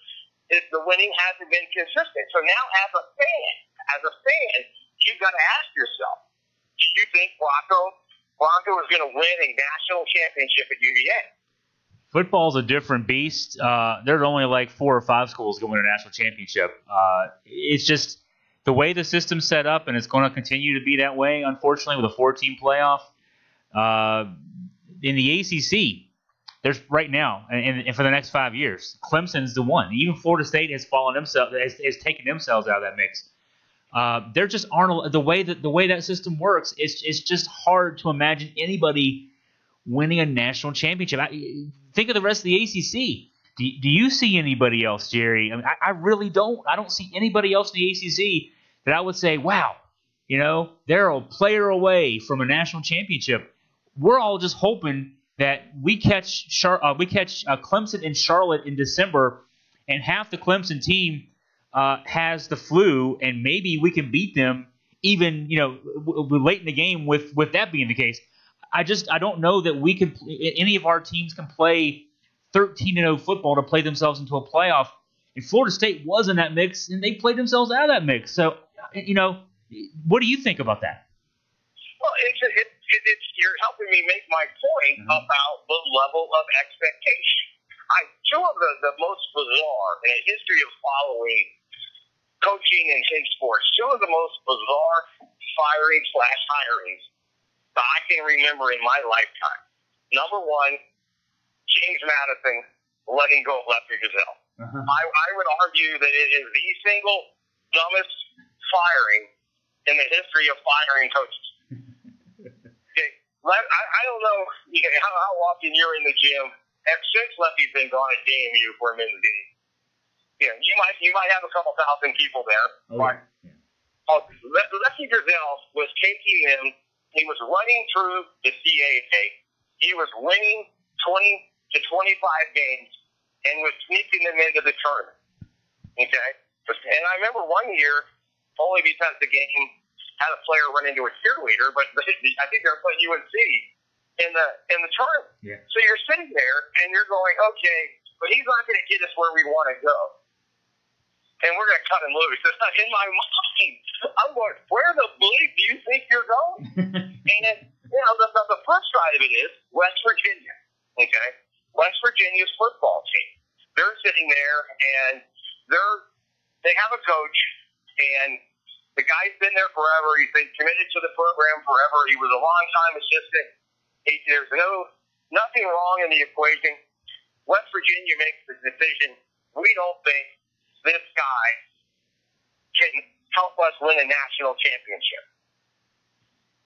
the winning hasn't been consistent. So now as a fan, you've got to ask yourself, do you think Bronco is going to win a national championship at UVA? Football's a different beast. There's only like 4 or 5 schools going to a national championship. It's just the way the system's set up, and it's going to continue to be that way, unfortunately, with a 4-team playoff. In the ACC, there's right now, and for the next 5 years, Clemson's the one. Even Florida State has taken themselves out of that mix. There just aren't the way that system works. It's just hard to imagine anybody winning a national championship. Think of the rest of the ACC. Do you see anybody else, Jerry? I mean, I really don't. I don't see anybody else in the ACC that I would say, wow, they're a player away from a national championship. We're all just hoping that we catch Clemson and Charlotte in December, and half the Clemson team has the flu, and maybe we can beat them even late in the game with that being the case. I don't know that any of our teams can play 13-0 football to play themselves into a playoff. And Florida State was in that mix, and they played themselves out of that mix. So, what do you think about that? Well, you're helping me make my point about the level of expectation. Two of the most bizarre in a history of following coaching and team sports, two of the most bizarre firings/hirings that I can remember in my lifetime. Number one, James Madison letting go of Lefty Driesell. I would argue that it is the single dumbest firing in the history of firing coaches. Okay, I don't know how often you're in the gym. Since Lefty's been gone at JMU for a minute game. You might have a couple thousand people there. Lefty Driesell was taking them. He was running through the CAA. He was winning 20 to 25 games and was sneaking them into the tournament. Okay? And I remember one year, only because the game had a player run into a cheerleader, but I think they were playing UNC in the tournament. Yeah. So you're sitting there and you're going, okay, but he's not going to get us where we want to go. And we're going to cut him loose. It's not in my mind. I'm going, where the bleep do you think you're going? And the flip side of it is West Virginia. Okay, West Virginia's football team. They're sitting there and they have a coach, and the guy's been there forever. He's been committed to the program forever. He was a long-time assistant. There's nothing wrong in the equation. West Virginia makes the decision. We don't think this guy can help us win a national championship.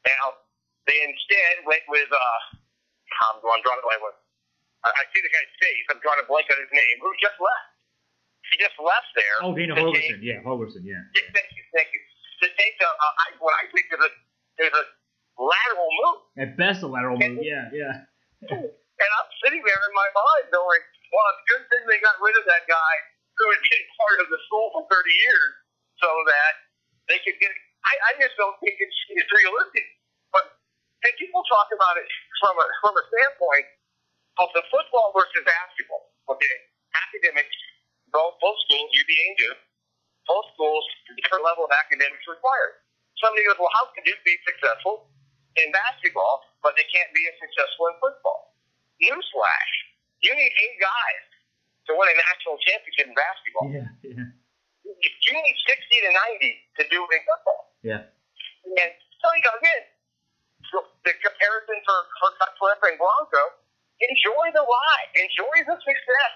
Now, they instead went with, I'm drawing a blank with, I see the guy's face, I'm drawing a blank on his name, who just left. He just left there. Oh, Dana Holgorsen, Holgorsen. Thank you. To take what I think is a lateral move. At best, a lateral move, yeah. And I'm sitting there in my mind going, well, it's a good thing they got rid of that guy who had been part of the school for 30 years so that they could get – I just don't think it's realistic. But people talk about it from a standpoint of the football versus basketball. Okay, academics, both schools, UVA and Duke, both schools, different level of academics required. Somebody goes, well, how can Duke be successful in basketball, but they can't be as successful in football? Newsflash. You need 8 guys to win a national championship in basketball. Yeah. You need 60 to 90 to do it in football. Yeah. And so, again, the comparison for Cutcliffe and Bronco, enjoy the ride. Enjoy the success.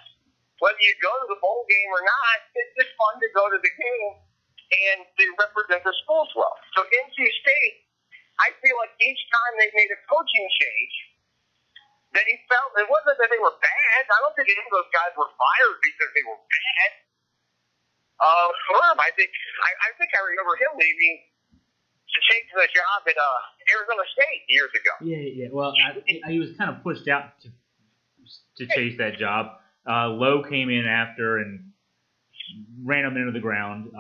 Whether you go to the bowl game or not, it's just fun to go to the game and to represent the schools well. So NC State, I feel like each time they made a coaching change, they felt it wasn't that they were bad. I don't think any of those guys were fired because they were bad. Herm, I think I remember him leaving to take the job at Arizona State years ago. Yeah. Well, he was kind of pushed out to chase that job. Lowe came in after and ran him into the ground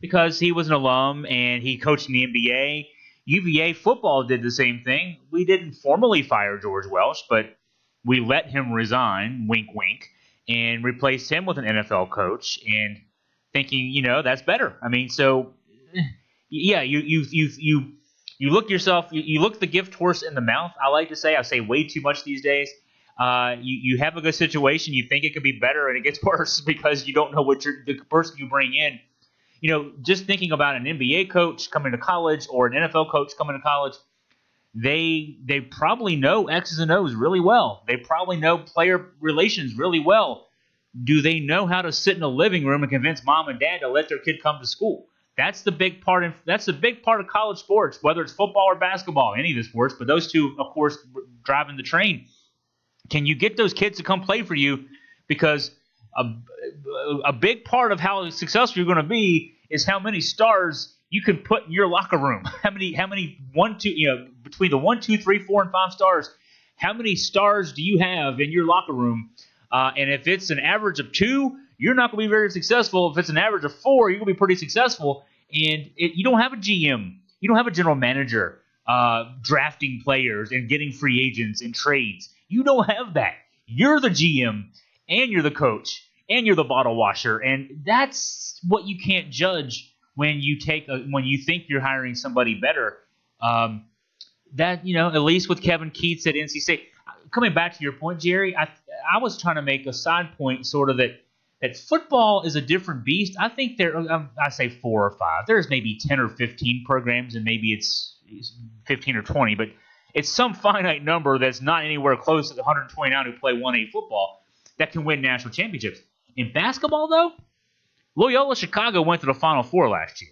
because he was an alum and he coached in the NBA. UVA football did the same thing. We didn't formally fire George Welsh, but we let him resign, wink, wink, and replaced him with an NFL coach, and thinking, that's better. I mean, so yeah, you look yourself, you look the gift horse in the mouth. I say way too much these days. You have a good situation, you think it could be better, and it gets worse because you don't know what the person you bring in. Just thinking about an NBA coach coming to college or an NFL coach coming to college, they probably know X's and O's really well. They probably know player relations really well. Do they know how to sit in a living room and convince mom and dad to let their kid come to school? That's the big part. That's the big part of college sports, whether it's football or basketball, any of the sports. But those two, of course, driving the train. Can you get those kids to come play for you? Because a big part of how successful you're going to be is how many stars you can put in your locker room. How many 1, 2, between the 1, 2, 3, 4, and 5 stars, how many stars do you have in your locker room? And if it's an average of 2, you're not going to be very successful. If it's an average of 4, you're going to be pretty successful. And you don't have a GM. You don't have a general manager drafting players and getting free agents and trades. You don't have that. You're the GM, and you're the coach, and you're the bottle washer. And that's what you can't judge when you think you're hiring somebody better. At least with Kevin Keatts at NC State. Coming back to your point, Jerry, I was trying to make a side point, sort of that football is a different beast. I think I say 4 or 5. There's maybe 10 or 15 programs, and maybe it's 15 or 20, but it's some finite number that's not anywhere close to the 129 who play 1A football that can win national championships. In basketball, though, Loyola Chicago went to the Final Four last year.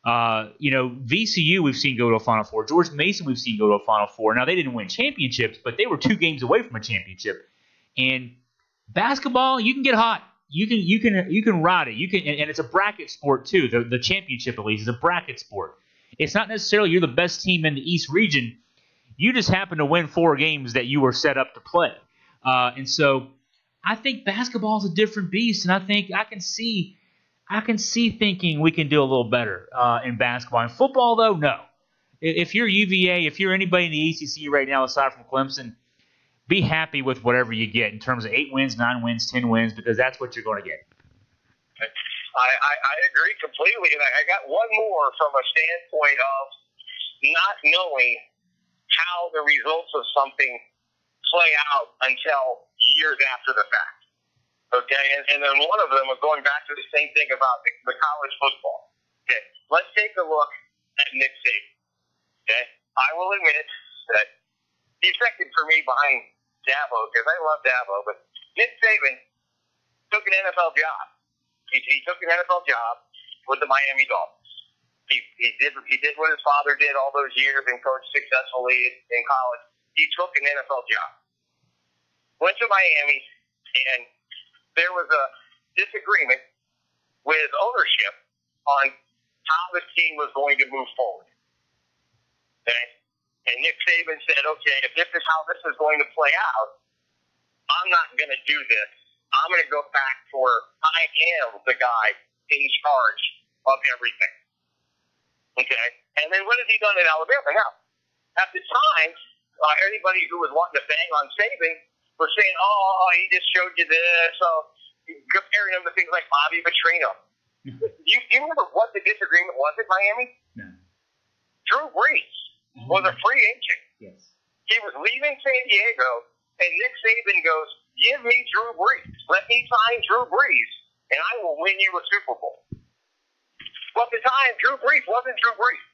VCU we've seen go to a Final Four. George Mason we've seen go to a Final Four. Now, they didn't win championships, but they were 2 games away from a championship. And basketball, you can get hot. You can ride it. And it's a bracket sport too. The championship, at least, is a bracket sport. It's not necessarily you're the best team in the East region. You just happen to win 4 games that you were set up to play. And so I think basketball is a different beast, and I think I can see thinking we can do a little better in basketball. In football, though, no. If you're UVA, if you're anybody in the ACC right now aside from Clemson, be happy with whatever you get in terms of 8 wins, 9 wins, 10 wins, because that's what you're going to get. I agree completely, and I got one more from a standpoint of not knowing how the results of something play out until years after the fact. Okay, and then one of them was going back to the same thing about the college football. Okay, let's take a look at Nick Saban. Okay, I will admit that he's second for me behind Dabo because I love Dabo, but Nick Saban took an NFL job. He took an NFL job with the Miami Dolphins. He did what his father did all those years and coached successfully in college. He took an NFL job. Went to Miami, and there was a disagreement with ownership on how the team was going to move forward. Okay? And Nick Saban said, okay, if this is how this is going to play out, I'm not going to do this. I'm going to go back to where I am the guy in charge of everything. Okay? And then what has he done in Alabama? Now, at the time, anybody who was wanting to bang on Saban was saying, oh, he just showed you this, comparing him to things like Bobby Petrino. Do you remember what the disagreement was at Miami? No. Drew Brees was a free agent. Yes. He was leaving San Diego, and Nick Saban goes, give me Drew Brees. Let me sign Drew Brees, and I will win you a Super Bowl. Well, at the time, Drew Brees wasn't Drew Brees.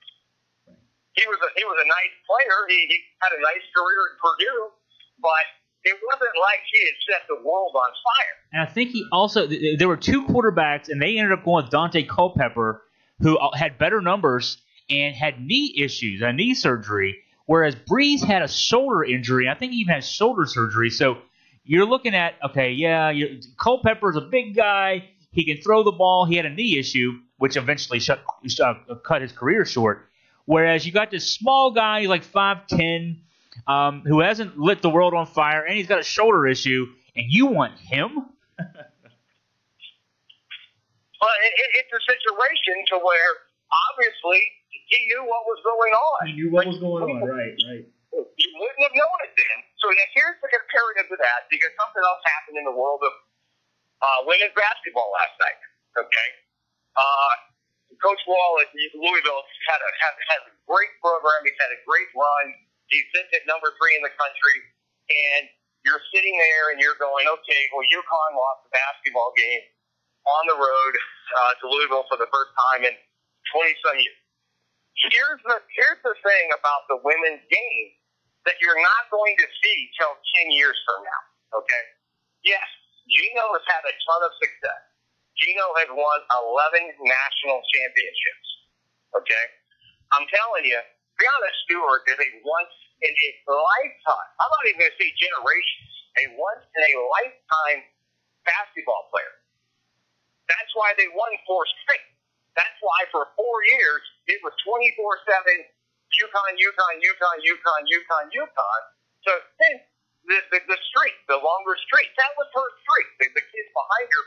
He was a nice player. He had a nice career at Purdue, but it wasn't like he had set the world on fire. And I think he also – there were 2 quarterbacks, and they ended up going with Dante Culpepper, who had better numbers and had knee issues, a knee surgery, whereas Brees had a shoulder injury. I think he even had shoulder surgery. So you're looking at, okay, yeah, Culpepper's a big guy. He can throw the ball. He had a knee issue, which eventually cut his career short. Whereas you got this small guy, he's like 5'10", who hasn't lit the world on fire, and he's got a shoulder issue, and you want him? But it's a situation to where obviously he knew what was going on. He knew what was going on, right. You wouldn't have known it then. So now here's the comparative to that, because something else happened in the world of women's basketball last night. Okay, Coach Wall at Louisville had a great program. He's had a great run. He's sits at number 3 in the country, and you're sitting there and you're going, okay, well, UConn lost the basketball game on the road to Louisville for the first time in 20-some years. Here's the thing about the women's game that you're not going to see till 10 years from now. Okay, yes, Gino has had a ton of success. Gino has won 11 national championships. Okay? I'm telling you, Breanna Stewart is a once-in-a-lifetime, I'm not even going to say generations, a once-in-a-lifetime basketball player. That's why they won 4 straight. That's why for 4 years, it was 24/7, UConn. So then the streak, the longer streak, that was her streak. The kids behind her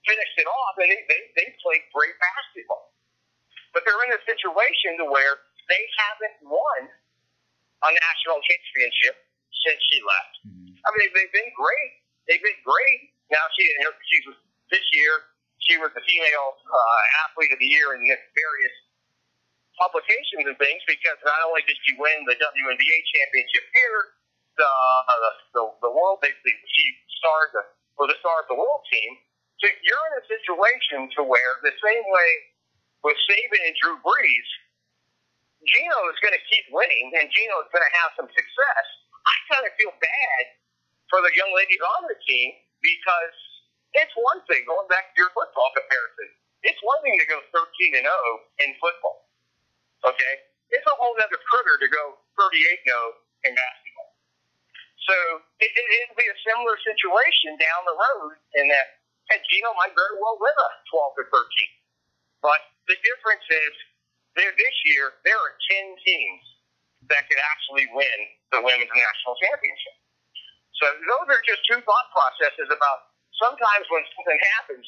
finished it off, and they played great basketball. But they're in a situation to where they haven't won a national championship since she left. I mean, they've been great. Now this year she was the female athlete of the year in various publications and things, because not only did she win the WNBA championship here, the world, she starred the star of the world team. So you're in a situation to where the same way with Saban and Drew Brees, Gino is going to keep winning, and Gino is going to have some success. I kind of feel bad for the young ladies on the team, because it's one thing, going back to your football comparison, it's one thing to go 13-0 in football. Okay? It's a whole other critter to go 38-0 in basketball. So it'll be a similar situation down the road in that Gino might very well win a 12 to 13. But the difference is, this year, there are 10 teams that could actually win the women's national championship. So those are just two thought processes about sometimes when something happens,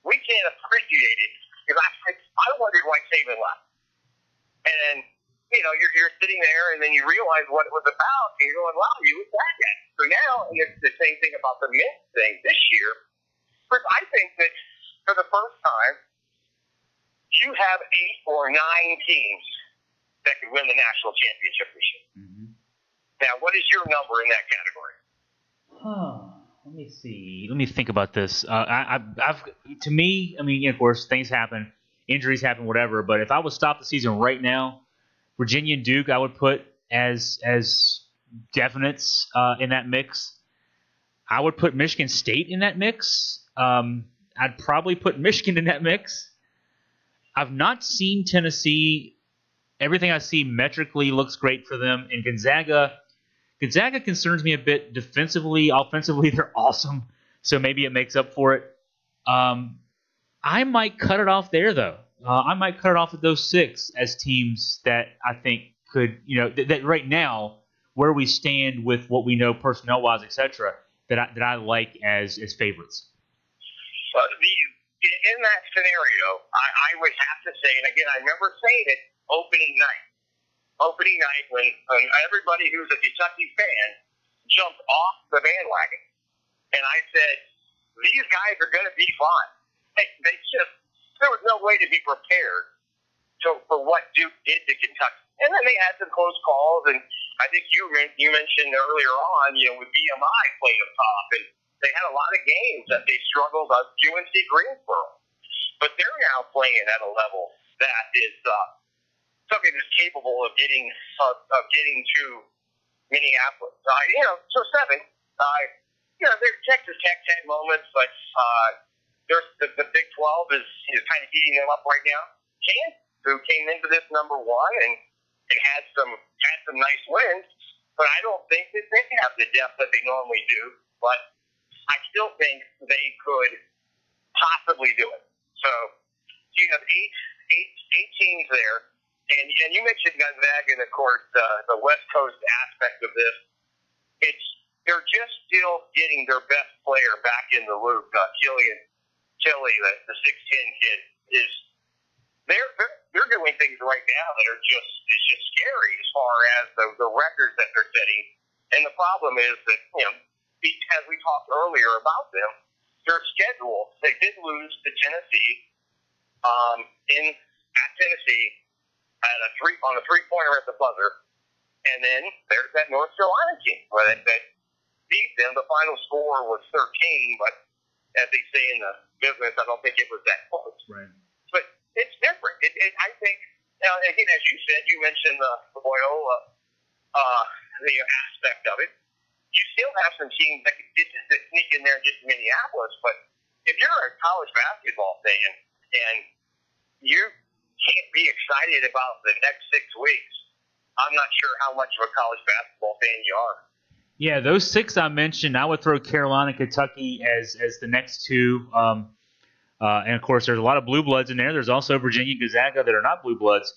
we can't appreciate it. Because I wondered why Saban left. And, you're sitting there, and then you realize what it was about, and you're going, wow, you was that guy. So now, it's the same thing about the men's thing this year. First, I think that for the first time, you have 8 or 9 teams that could win the national championship this year. Mm-hmm. Now, what is your number in that category? Let me see. Let me think about this. To me, I mean, of course, things happen, injuries happen, whatever. But if I would stop the season right now, Virginia and Duke, I would put as definites in that mix. I would put Michigan State in that mix. I'd probably put Michigan in that mix. I've not seen Tennessee. Everything I see metrically looks great for them. And Gonzaga concerns me a bit defensively. Offensively, they're awesome. So maybe it makes up for it. I might cut it off there, though. I might cut it off with those 6 as teams that I think could, that right now, where we stand with what we know personnel-wise, etc., that I like as favorites. In that scenario, I would have to say, and again, I remember saying it opening night when everybody who's a Kentucky fan jumped off the bandwagon. And I said, these guys are going to be fine. There was no way to be prepared for what Duke did to Kentucky. And then they had some close calls, and I think you mentioned earlier on, with BMI playing up top, and they had a lot of games that they struggled on UNC Greensboro. But they're now playing at a level that is something that's capable of getting to Minneapolis. So 7. There's Texas Tech had moments, but there's the Big 12 is kind of heating them up right now. Kansas, who came into this number 1 and had some nice wins, but I don't think that they have the depth that they normally do. But I still think they could possibly do it. So you have eight teams there And you mentioned Gonzaga, and of course the West Coast aspect of this. They're just still getting their best player back in the loop. Killian Tilly, the 6'10" kid, they're doing things right now that are just scary as far as the records that they're setting. And the problem is that, as we talked earlier about them, their schedule, they did lose to Tennessee at Tennessee on a three-pointer at the buzzer. And then there's that North Carolina team where they beat them. The final score was 13, but as they say in the business, I don't think it was that close. Right. But it's different. I think, again, as you said, you mentioned the Loyola the aspect of it. You still have some teams that can sneak in there and get to Minneapolis, but if you're a college basketball fan and you can't be excited about the next 6 weeks, I'm not sure how much of a college basketball fan you are. Yeah, those 6 I mentioned, I would throw Carolina, Kentucky as the next 2. And, of course, there's a lot of blue bloods in there. There's also Virginia, Gonzaga that are not blue bloods.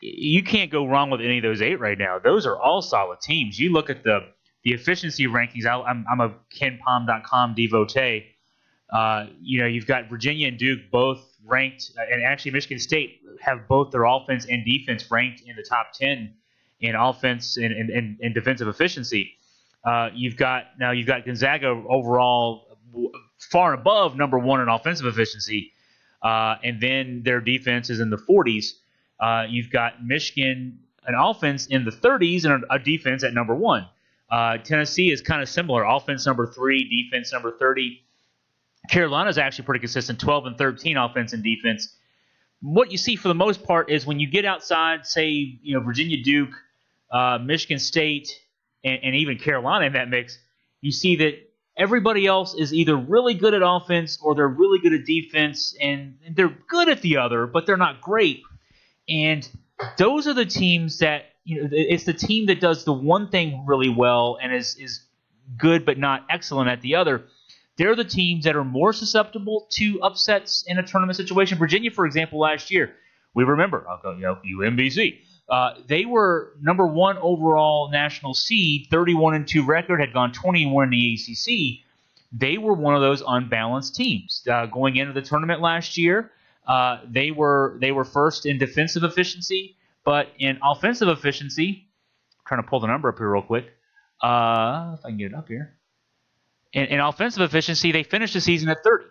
You can't go wrong with any of those 8 right now. Those are all solid teams. You look at the efficiency rankings. I'm a KenPom.com devotee. You've got Virginia and Duke both ranked, and actually Michigan State have both their offense and defense ranked in the top 10 in offense and defensive efficiency. You've got Gonzaga overall far above number 1 in offensive efficiency, and then their defense is in the 40s. You've got Michigan, an offense in the 30s and a defense at number 1. Tennessee is kind of similar, offense number 3, defense number 30. Carolina's actually pretty consistent, 12 and 13 offense and defense. What you see for the most part is when you get outside, say, Virginia, Duke, Michigan State, and even Carolina in that mix, you see that everybody else is either really good at offense or they're really good at defense, and they're good at the other, but they're not great. And those are the teams that, it's the team that does the one thing really well and is good but not excellent at the other. They're the teams that are more susceptible to upsets in a tournament situation. Virginia, for example, last year, we remember, UMBC. They were number 1 overall national seed, 31-2 record, had gone 21 in the ACC. They were one of those unbalanced teams going into the tournament last year. They were first in defensive efficiency, but in offensive efficiency, I'm trying to pull the number up here real quick. If I can get it up here. In offensive efficiency, they finished the season at 30.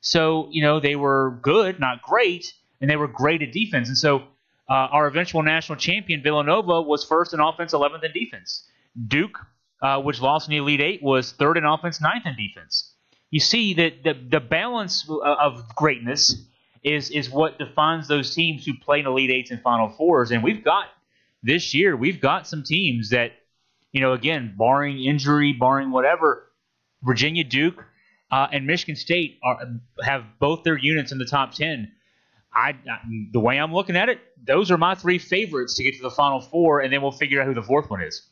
So, they were good, not great, and they were great at defense. And so our eventual national champion, Villanova, was first in offense, 11th in defense. Duke, which lost in the Elite 8, was 3rd in offense, 9th in defense. You see that the balance of greatness is what defines those teams who play in Elite 8s and Final Fours. And this year, we've got some teams that, again, barring injury, barring whatever, Virginia, Duke, and Michigan State have both their units in the top 10. The way I'm looking at it, those are my 3 favorites to get to the Final Four, and then we'll figure out who the 4th one is.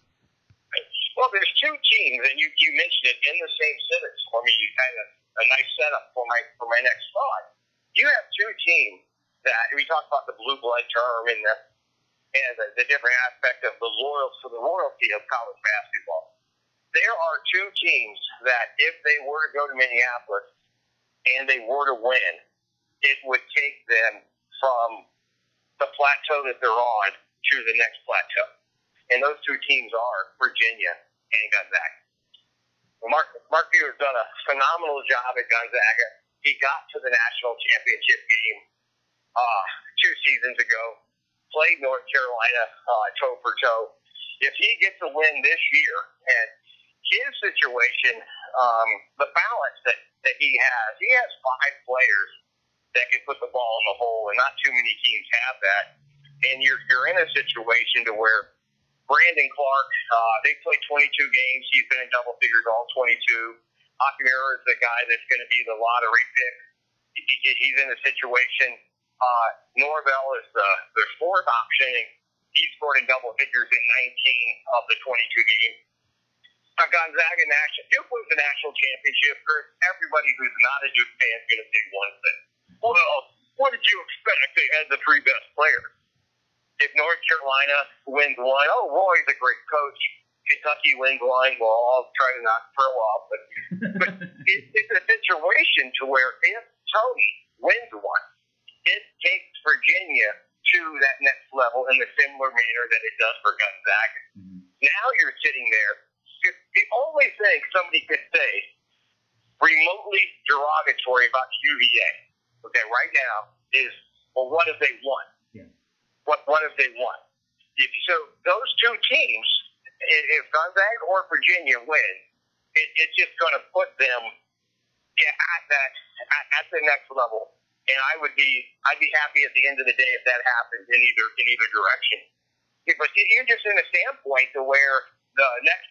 Well, there's 2 teams, and you mentioned it in the same sentence for me. You kind of a nice setup for my next thought. You have 2 teams that we talked about the blue blood term and the different aspect of the loyalty of college basketball. There are 2 teams that if they were to go to Minneapolis and they were to win, it would take them from the plateau that they're on to the next plateau. And those 2 teams are Virginia and Gonzaga. Mark Fewer's done a phenomenal job at Gonzaga. He got to the national championship game 2 seasons ago, played North Carolina toe for toe. If he gets a win this year, and his situation, the balance that he has 5 players that can put the ball in the hole, and not too many teams have that. And you're in a situation to where Brandon Clark, they played 22 games. He's been in double figures all 22. Hachimura is the guy that's going to be the lottery pick. He's in a situation. Norvell is the 4th option. He scored in double figures in 19 of the 22 games. Gonzaga Duke wins the national championship. Everybody who's not a Duke fan is going to say one thing. Well, what did you expect? They had the 3 best players. if North Carolina wins one, oh, Roy's a great coach. Kentucky wins one, well, I'll try to not throw off. But it's a situation to where if Tony wins one, it takes Virginia to that next level in the similar manner that it does for Gonzaga. Mm-hmm. Now you're sitting there. The only thing somebody could say remotely derogatory about UVA, okay, right now is, well, what if they won? Yeah. What if they won? So those two teams, if Gonzaga or Virginia win, it's just going to put them at the next level. And I'd be happy at the end of the day if that happens in either direction. Yeah, but you're just in a standpoint to where the next,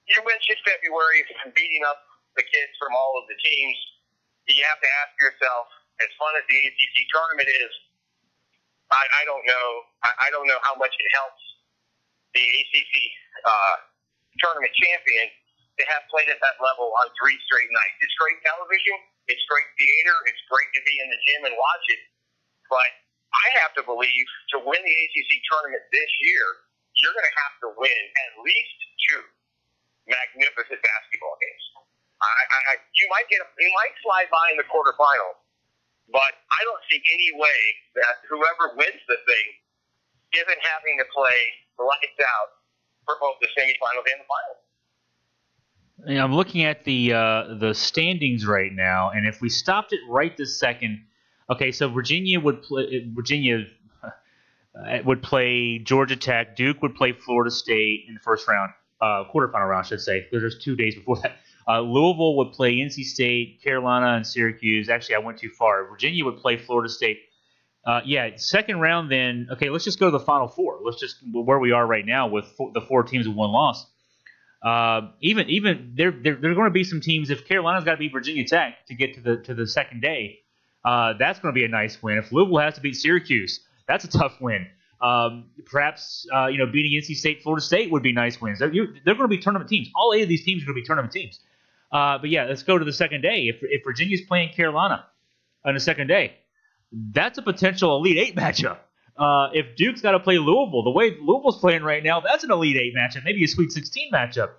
you mentioned February beating up the kids from all of the teams. You have to ask yourself, as fun as the ACC tournament is, I don't know. I don't know how much it helps the ACC tournament champion to have played at that level on 3 straight nights. It's great television. It's great theater. It's great to be in the gym and watch it. But I have to believe to win the ACC tournament this year, you're going to have to win at least 2 magnificent basketball games. You might slide by in the quarterfinals, but I don't see any way that whoever wins the thing isn't having to play lights out for both the semifinals and the finals. Yeah, I'm looking at the standings right now, and if we stopped it right this second, okay, so Virginia would play Georgia Tech, Duke would play Florida State in the first round, quarterfinal round, I should say. There's 2 days before that. Louisville would play NC State, Carolina, and Syracuse. Actually, I went too far. Virginia would play Florida State. Second round then. Okay, let's just go to the Final Four. Let's just where we are right now with the 4 teams with 1 loss. Even there are going to be some teams. If Carolina's got to beat Virginia Tech to get to the second day, that's going to be a nice win. If Louisville has to beat Syracuse, that's a tough win. Perhaps beating NC State, Florida State would be nice wins. They're going to be tournament teams. All 8 of these teams are going to be tournament teams. But yeah, let's go to the second day. If Virginia's playing Carolina on the second day, that's a potential Elite 8 matchup. If Duke's got to play Louisville, the way Louisville's playing right now, that's an Elite 8 matchup, maybe a Sweet 16 matchup.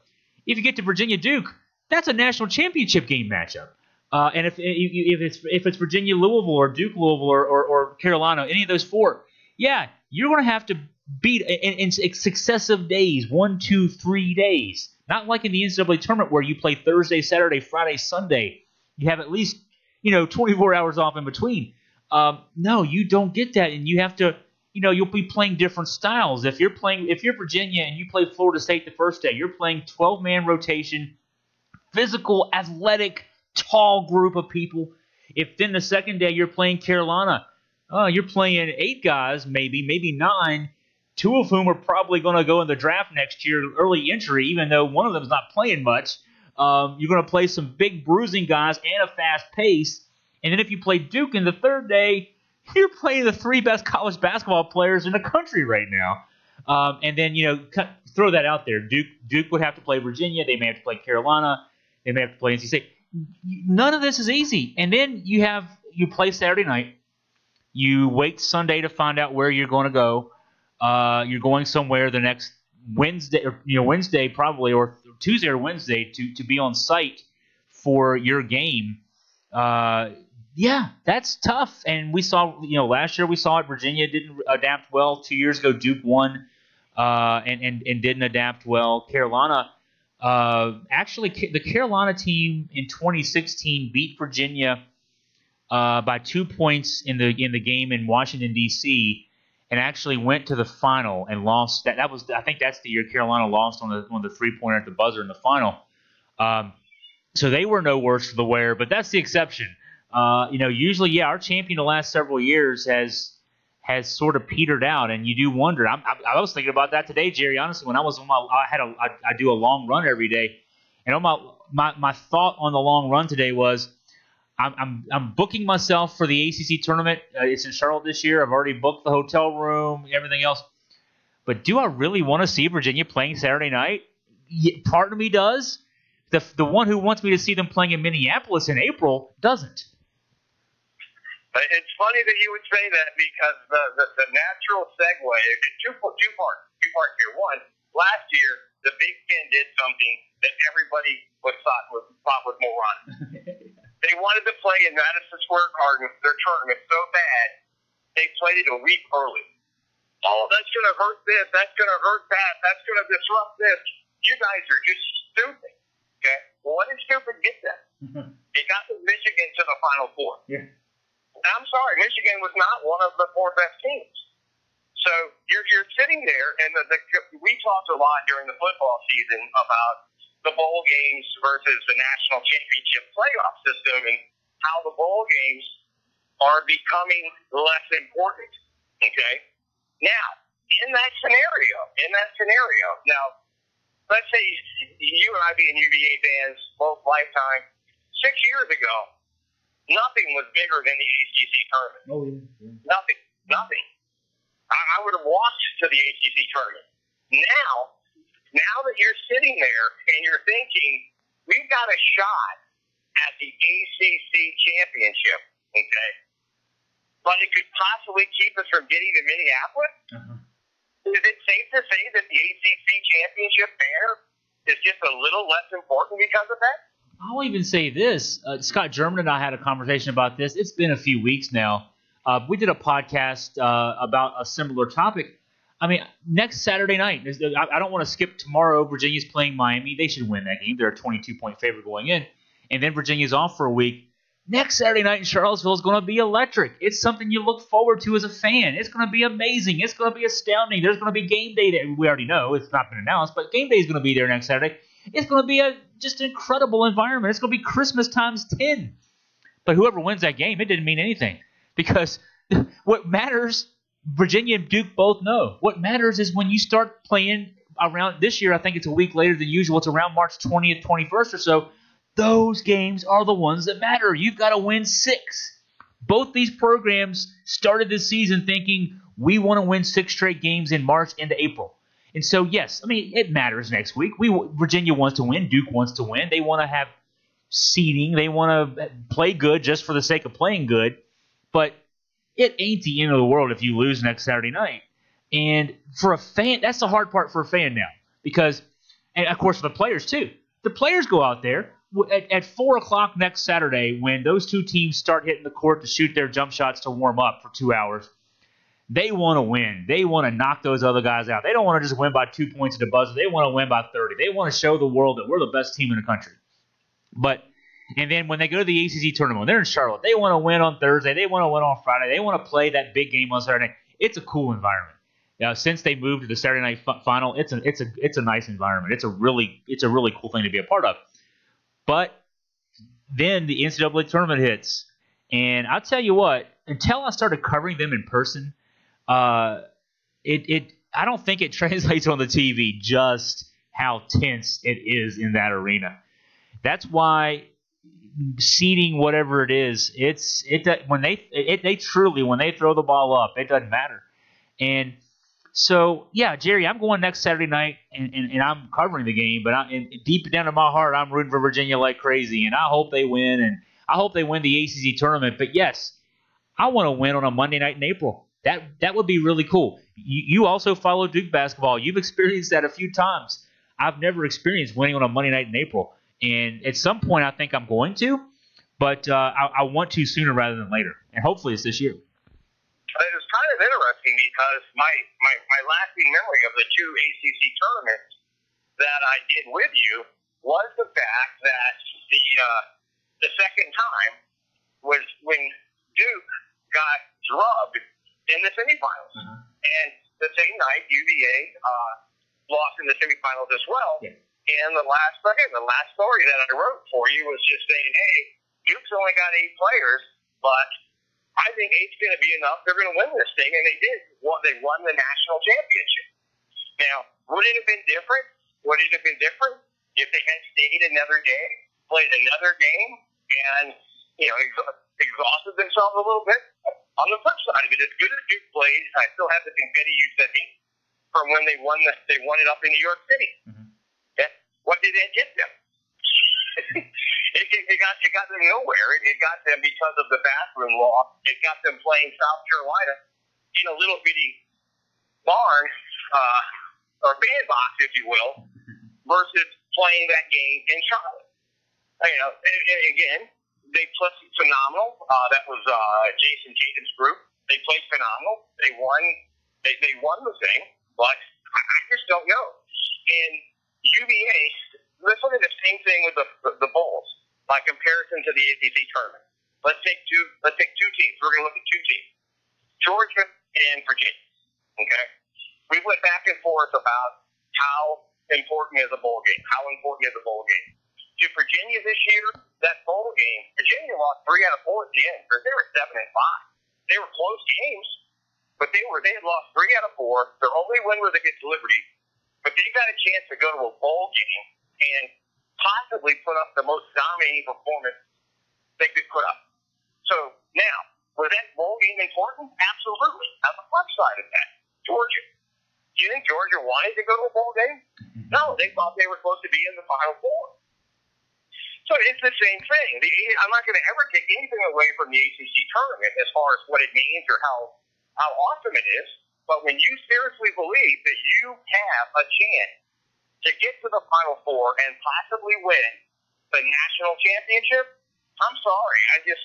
If you get to Virginia-Duke, that's a national championship game matchup. And if it's Virginia-Louisville or Duke-Louisville or Carolina, any of those 4, yeah, you're going to have to beat in successive days, 1, 2, 3 days. Not like in the NCAA tournament where you play Thursday, Saturday, Friday, Sunday. You have at least 24 hours off in between. No, you don't get that, and you have to. You'll be playing different styles. If you're Virginia and you play Florida State the first day, you're playing 12-man rotation, physical, athletic, tall group of people. If then the second day you're playing Carolina, you're playing 8 guys, maybe 9, 2 of whom are probably going to go in the draft next year, early entry, even though one of them is not playing much. You're going to play some big bruising guys and a fast pace. And then if you play Duke in the third day, you're playing the 3 best college basketball players in the country right now. And then, throw that out there. Duke would have to play Virginia. They may have to play Carolina. They may have to play NC State. None of this is easy. And then you play Saturday night. You wait Sunday to find out where you're going to go. You're going somewhere the next Wednesday, Wednesday probably, or Tuesday or Wednesday to be on site for your game. Yeah, that's tough. And we saw, last year we saw it. Virginia didn't adapt well. 2 years ago, Duke won and didn't adapt well. Carolina, actually, the Carolina team in 2016 beat Virginia by 2 points in the game in Washington D.C. and actually went to the final and lost. I think that's the year Carolina lost on the 3-pointer at the buzzer in the final. So they were no worse for the wear, but that's the exception. Usually, our champion the last several years has sort of petered out, and you do wonder. I was thinking about that today, Jerry. Honestly, when I was on I do a long run every day, and on my thought on the long run today was, I'm booking myself for the ACC tournament. It's in Charlotte this year. I've already booked the hotel room, everything else. But do I really want to see Virginia playing Saturday night? Part of me does. The one who wants me to see them playing in Minneapolis in April doesn't. It's funny that you would say that because the natural segue, two parts here. One, last year, the Big Ten did something that everybody thought was moronic. They wanted to play in Madison Square Garden, their tournament, so bad, they played it a week early. Oh, that's going to hurt this. That's going to hurt that. That's going to disrupt this. You guys are just stupid. Okay? Well, what did stupid get them? They got Michigan to the Final Four. Yeah. I'm sorry, Michigan was not one of the four best teams. So you're sitting there, and we talked a lot during the football season about the bowl games versus the national championship playoff system and how the bowl games are becoming less important. Okay? Now, in that scenario, now, let's say you and I being UVA fans, both lifetime, 6 years ago, nothing was bigger than the ACC tournament. Oh, yeah. Nothing. I would have walked to the ACC tournament. Now that you're sitting there and you're thinking, we've got a shot at the ACC championship, okay? But it could possibly keep us from getting to Minneapolis? Is it safe to say that the ACC championship there is just a little less important because of that? I'll even say this. Scott German and I had a conversation about this. It's been a few weeks now. We did a podcast about a similar topic. I mean, next Saturday night, I don't want to skip tomorrow. Virginia's playing Miami. They should win that game. They're a 22-point favorite going in. And then Virginia's off for a week. Next Saturday night in Charlottesville is going to be electric. It's something you look forward to as a fan. It's going to be amazing. It's going to be astounding. There's going to be game day there. We already know. It's not been announced, but game day is going to be there next Saturday. It's going to be just an incredible environment. It's going to be Christmas times 10. But whoever wins that game, it didn't mean anything. Because what matters, Virginia and Duke both know, what matters is when you start playing around this year, I think it's a week later than usual. It's around March 20th, 21st or so. Those games are the ones that matter. You've got to win 6. Both these programs started this season thinking we want to win 6 straight games in March into April. And so, yes, I mean, it matters next week. Virginia wants to win. Duke wants to win. They want to have seeding. They want to play good just for the sake of playing good. But it ain't the end of the world if you lose next Saturday night. And for a fan, that's the hard part for a fan now. Because, and of course for the players too. The players go out there at 4 o'clock next Saturday when those two teams start hitting the court to shoot their jump shots to warm up for 2 hours. They want to win. They want to knock those other guys out. They don't want to just win by 2 points at the buzzer. They want to win by 30. They want to show the world that we're the best team in the country. And then when they go to the ACC tournament, when they're in Charlotte, they want to win on Thursday. They want to win on Friday. They want to play that big game on Saturday. It's a cool environment. Since they moved to the Saturday night final, it's a nice environment. It's a really cool thing to be a part of. But then the NCAA tournament hits, and I'll tell you what, until I started covering them in person, I don't think it translates on the TV just how tense it is in that arena. That's why seeding whatever it is, when they throw the ball up, it doesn't matter. And so, yeah, Jerry, I'm going next Saturday night, and I'm covering the game, but deep down in my heart, I'm rooting for Virginia like crazy, and I hope they win, and I hope they win the ACC tournament. But, yes, I want to win on a Monday night in April. That would be really cool. You also follow Duke basketball. You've experienced that a few times. I've never experienced winning on a Monday night in April, and at some point I think I'm going to, but I want to sooner rather than later, and hopefully it's this year. It was kind of interesting because my lasting memory of the 2 ACC tournaments that I did with you was the fact that the second time was when Duke got drubbed in the semifinals. And the same night, UVA lost in the semifinals as well. Yeah. And the last story that I wrote for you was just saying, hey, Duke's only got 8 players, but I think 8's going to be enough. They're going to win this thing, and they did. They won the national championship. Now, would it have been different? Would it have been different if they had stayed another day, played another game, and exhausted themselves a little bit? On the flip side of it, as good as Duke played, I still have the confetti you sent me from when they won it up in New York City. Yeah. What did that get them? It got them nowhere. It got them because of the bathroom law it got them playing South Carolina in a little bitty barn, or bandbox, if you will, versus playing that game in Charlotte. And again, they played phenomenal. That was Jason Tatum's group. They played phenomenal. They won. They won the thing, but I just don't know. And UVA, let's look at the same thing with the Bulls by comparison to the ACC tournament. Let's take two teams. We're going to look at two teams, Georgia and Virginia. Okay, we went back and forth about how important is a bowl game. How important is a bowl game? To Virginia this year, that bowl game, Virginia lost 3 out of 4 at the end. They were 7-5. They were close games, but they had lost 3 out of 4. Their only win was against Liberty, but they got a chance to go to a bowl game and possibly put up the most dominating performance they could put up. So now, was that bowl game important? Absolutely. On the flip side of that, Georgia. Do you think Georgia wanted to go to a bowl game? No, they thought they were supposed to be in the Final Four. So it's the same thing. I'm not going to ever take anything away from the ACC tournament as far as what it means or how awesome it is. But when you seriously believe that you have a chance to get to the Final Four and possibly win the national championship, I'm sorry. I just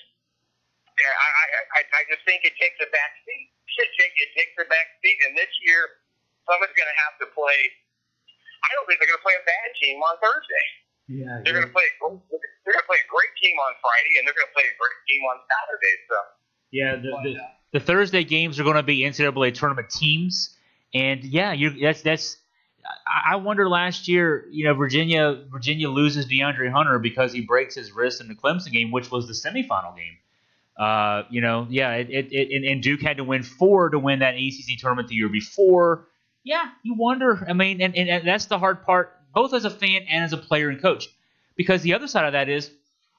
think it takes a back seat. It takes a back seat. And this year, someone's going to have to play. I don't think they're going to play a bad team on Thursday. Yeah, they're going to play. They're going to play a great team on Friday, and they're going to play a great team on Saturday. So yeah, the Thursday games are going to be NCAA tournament teams, and yeah, that's. I wonder last year, Virginia loses DeAndre Hunter because he breaks his wrist in the Clemson game, which was the semifinal game. And Duke had to win 4 to win that ACC tournament the year before. Yeah, you wonder. I mean, and that's the hard part, both as a fan and as a player and coach. Because the other side of that is,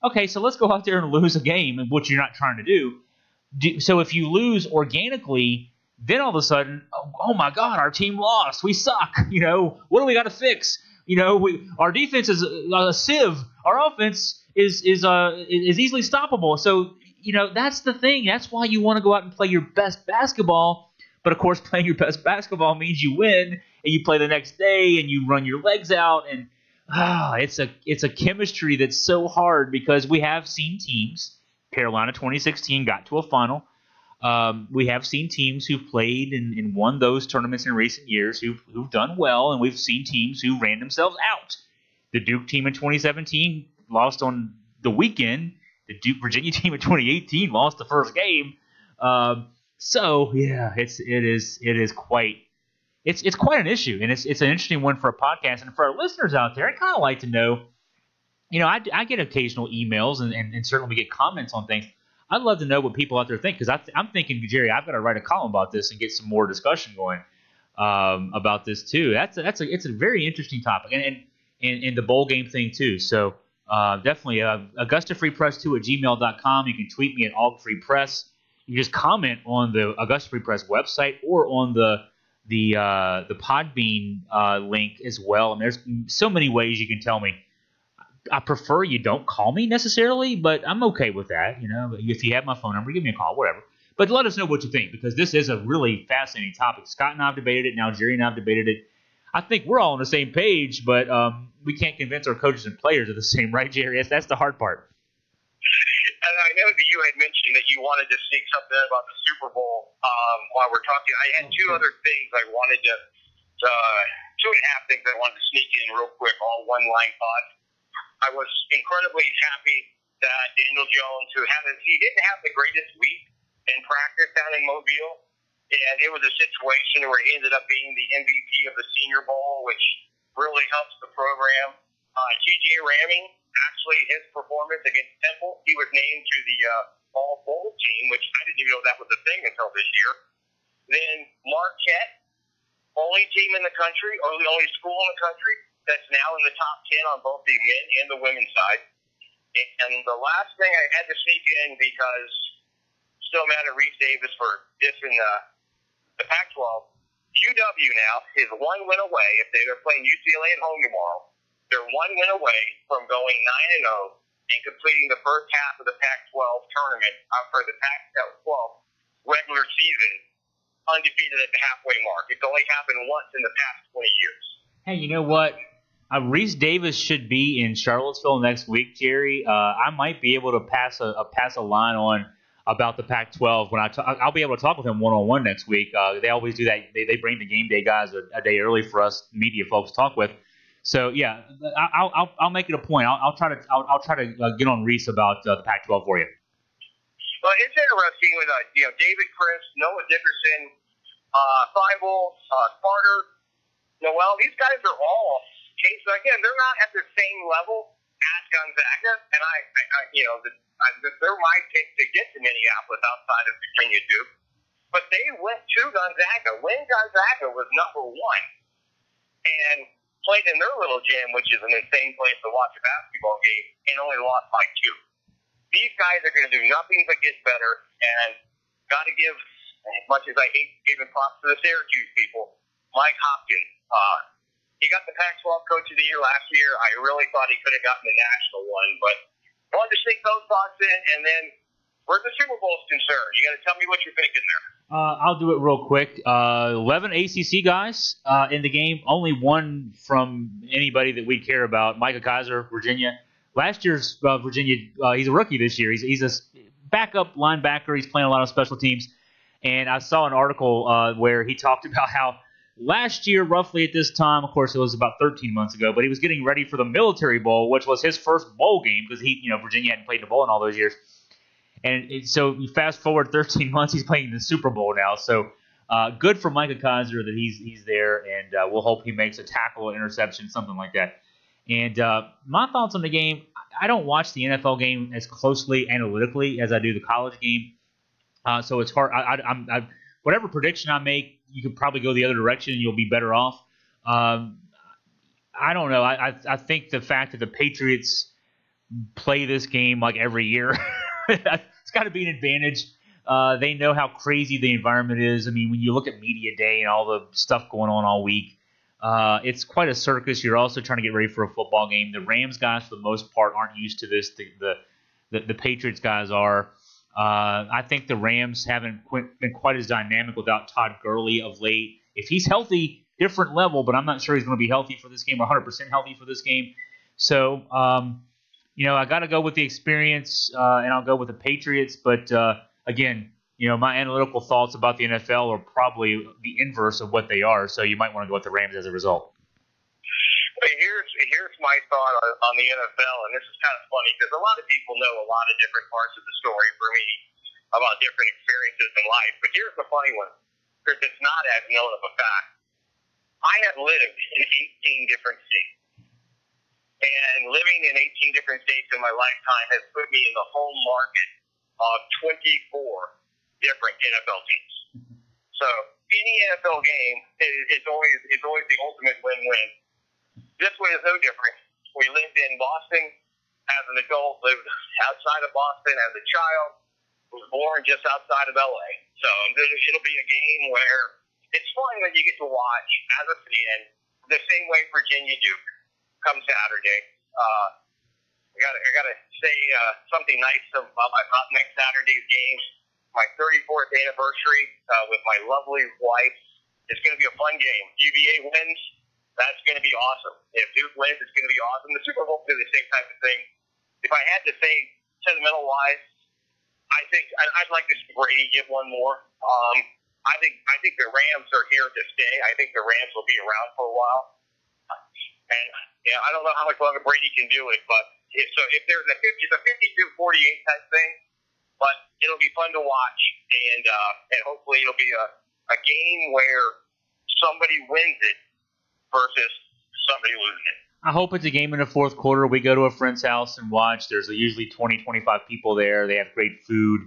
okay, so let's go out there and lose a game, which you're not trying to do. So if you lose organically, then all of a sudden, oh my God, our team lost. We suck. What do we got to fix? Our defense is a sieve. Our offense is easily stoppable. So, that's the thing. That's why you want to go out and play your best basketball. But, of course, playing your best basketball means you win, and you play the next day, and you run your legs out. And it's a chemistry that's so hard because we have seen teams. Carolina 2016 got to a final. We have seen teams who've played and won those tournaments in recent years who've done well, and we've seen teams who ran themselves out. The Duke team in 2017 lost on the weekend. The Duke Virginia team in 2018 lost the first game. So yeah, it is quite an issue, and it's an interesting one for a podcast and for our listeners out there. I'd kind of like to know. I get occasional emails and certainly we get comments on things. I'd love to know what people out there think because I'm thinking, Jerry, I've got to write a column about this and get some more discussion going about this too. It's a very interesting topic and the bowl game thing too. So definitely AugustaFreePress2@gmail.com. You can tweet me at AugFreePress. You just comment on the Augusta Free Press website or on the Podbean link as well. And there's so many ways you can tell me. I prefer you don't call me necessarily, but I'm okay with that. If you have my phone number, give me a call, whatever. But let us know what you think because this is a really fascinating topic. Scott and I have debated it. Now Jerry and I have debated it. I think we're all on the same page, but we can't convince our coaches and players of the same, right, Jerry? That's the hard part. And I know that you had mentioned that you wanted to speak something about the Super Bowl while we're talking. I had two other things I wanted to, 2.5 things I wanted to sneak in real quick, all one-line thoughts. I was incredibly happy that Daniel Jones, he didn't have the greatest week in practice down in Mobile, and it was a situation where he ended up being the MVP of the Senior Bowl, which really helps the program. T.J. Ramming, actually his performance against Temple, he was named to the All-Bowl team, which I didn't even know that was a thing until this year. Then Marquette, only team in the country, or the only school in the country that's now in the top 10 on both the men and the women's side. And the last thing I had to sneak in because still mad at Reese Davis for dissing the Pac-12. UW now is 1 win away. If they're playing UCLA at home tomorrow, they're 1 win away from going 9-0 and completing the first half of the Pac-12 tournament, for the Pac-12 regular season, undefeated at the halfway mark. It's only happened once in the past 20 years. Hey, you know what? Reese Davis should be in Charlottesville next week, Jerry. I might be able to pass a line on about the Pac-12 when I'll be able to talk with him one-on-one next week. They always do that. They bring the game day guys a day early for us media folks to talk with. So yeah, I'll make it a point. I'll try to get on Reese about the Pac-12 for you. Well, it's interesting with David Chris, Noah Dickerson, Thibault, Carter, Noel. These guys are all cases. Again, they're not at the same level as Gonzaga, and they're my pick to get to Minneapolis outside of Virginia Duke. But they went to Gonzaga when Gonzaga was number one, and played in their little gym, which is an insane place to watch a basketball game, and only lost by 2. These guys are going to do nothing but get better, and got to give, as much as I hate giving props to the Syracuse people, Mike Hopkins. He got the Pac-12 Coach of the Year last year. I really thought he could have gotten the national one, but I wanted to sink those thoughts in, and then where's the Super Bowl is concerned? You got to tell me what you're thinking there. I'll do it real quick. 11 ACC guys in the game. Only one from anybody that we care about. Micah Kaiser, Virginia. Last year's Virginia, he's a rookie this year. He's a backup linebacker. He's playing a lot of special teams. And I saw an article where he talked about how last year, roughly at this time, of course, it was about 13 months ago, but he was getting ready for the Military Bowl, which was his first bowl game because Virginia hadn't played the bowl in all those years. And so you fast forward 13 months, he's playing the Super Bowl now. So good for Micah Kaiser that he's there, and we'll hope he makes a tackle, interception, something like that. And my thoughts on the game, I don't watch the NFL game as closely analytically as I do the college game. So it's hard. Whatever prediction I make, you could probably go the other direction and you'll be better off. I don't know. I think the fact that the Patriots play this game like every year, it's got to be an advantage. They know how crazy the environment is. I mean, when you look at media day and all the stuff going on all week, it's quite a circus. You're also trying to get ready for a football game. The Rams guys, for the most part, aren't used to this. The Patriots guys are. I think the Rams haven't been quite as dynamic without Todd Gurley of late. If he's healthy, different level, but I'm not sure he's going to be healthy for this game or 100% healthy for this game. So, I got to go with the experience, and I'll go with the Patriots. But, again, my analytical thoughts about the NFL are probably the inverse of what they are, so you might want to go with the Rams as a result. Here's my thought on the NFL, and this is kind of funny because a lot of people know a lot of different parts of the story for me about different experiences in life. But here's the funny one, because it's not as known of a fact. I have lived in 18 different states, and living in 18 different states in my lifetime has put me in the home market of 24 different NFL teams. So any NFL game is always the ultimate win-win. This one is no different. We lived in Boston as an adult, lived outside of Boston as a child, was born just outside of L.A. So it'll be a game where it's fun that you get to watch as a fan, the same way Virginia Duke come Saturday. I gotta say something nice about next Saturday's game. My 34th anniversary with my lovely wife. It's going to be a fun game. UVA wins. That's going to be awesome. If Duke wins, it's going to be awesome. The Super Bowl will be the same type of thing. If I had to say, sentimental-wise, I think I'd like to see Brady get one more. I think the Rams are here to stay. I think the Rams will be around for a while. And I don't know how much longer Brady can do it, but if there's it's a 52-48 type thing, but it'll be fun to watch, and hopefully it'll be a game where somebody wins it versus somebody losing it. I hope it's a game in the fourth quarter. We go to a friend's house and watch. There's usually 20, 25 people there. They have great food.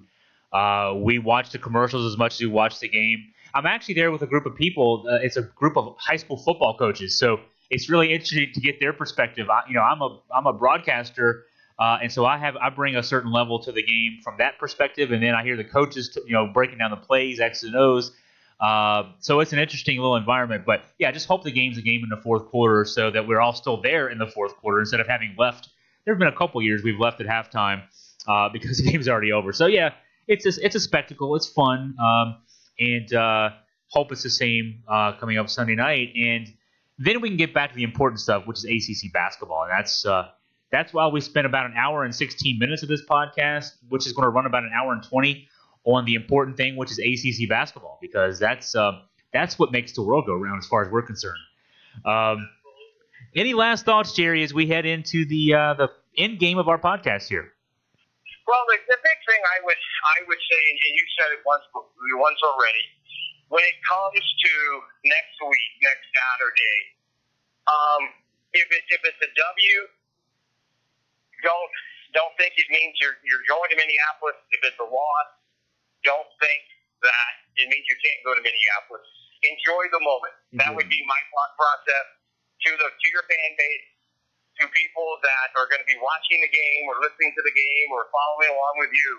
We watch the commercials as much as we watch the game. I'm actually there with a group of people. It's a group of high school football coaches, so it's really interesting to get their perspective. I'm a broadcaster, and so I bring a certain level to the game from that perspective, and then I hear the coaches breaking down the plays, X's and O's. So it's an interesting little environment. But, yeah, just hope the game's a game in the fourth quarter so that we're all still there in the fourth quarter instead of having left there have been a couple years we've left at halftime because the game's already over. So yeah, it's a spectacle. It's fun, and hope it's the same coming up Sunday night. And then we can get back to the important stuff, which is ACC basketball, and that's why we spent about an hour and 16 minutes of this podcast, which is going to run about an hour and 20 on the important thing, which is ACC basketball, because that's what makes the world go round as far as we're concerned. Any last thoughts, Jerry, as we head into the end game of our podcast here? Well, the big thing I would say, and you said it once already, when it comes to next week, next Saturday, if it's a W, don't think it means you're going to Minneapolis. If it's a loss, don't think that it means you can't go to Minneapolis. Enjoy the moment. Mm-hmm. That would be my thought process to your fan base, to people that are going to be watching the game or listening to the game or following along with you.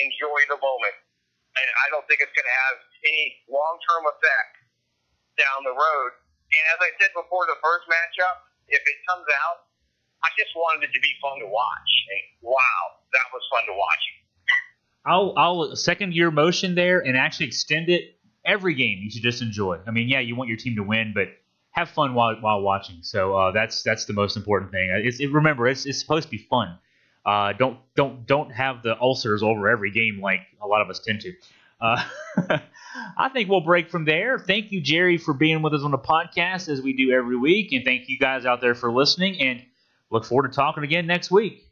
Enjoy the moment. And I don't think it's going to have any long-term effect down the road. And as I said before, the first matchup, if it comes out, I just wanted it to be fun to watch. And wow, that was fun to watch. I'll second your motion there and actually extend it. Every game you should just enjoy. I mean, yeah, you want your team to win, but have fun while watching. So that's the most important thing. Remember, it's supposed to be fun. Don't have the ulcers over every game like a lot of us tend to. I think we'll break from there. Thank you, Jerry, for being with us on the podcast as we do every week, and thank you guys out there for listening. And look forward to talking again next week.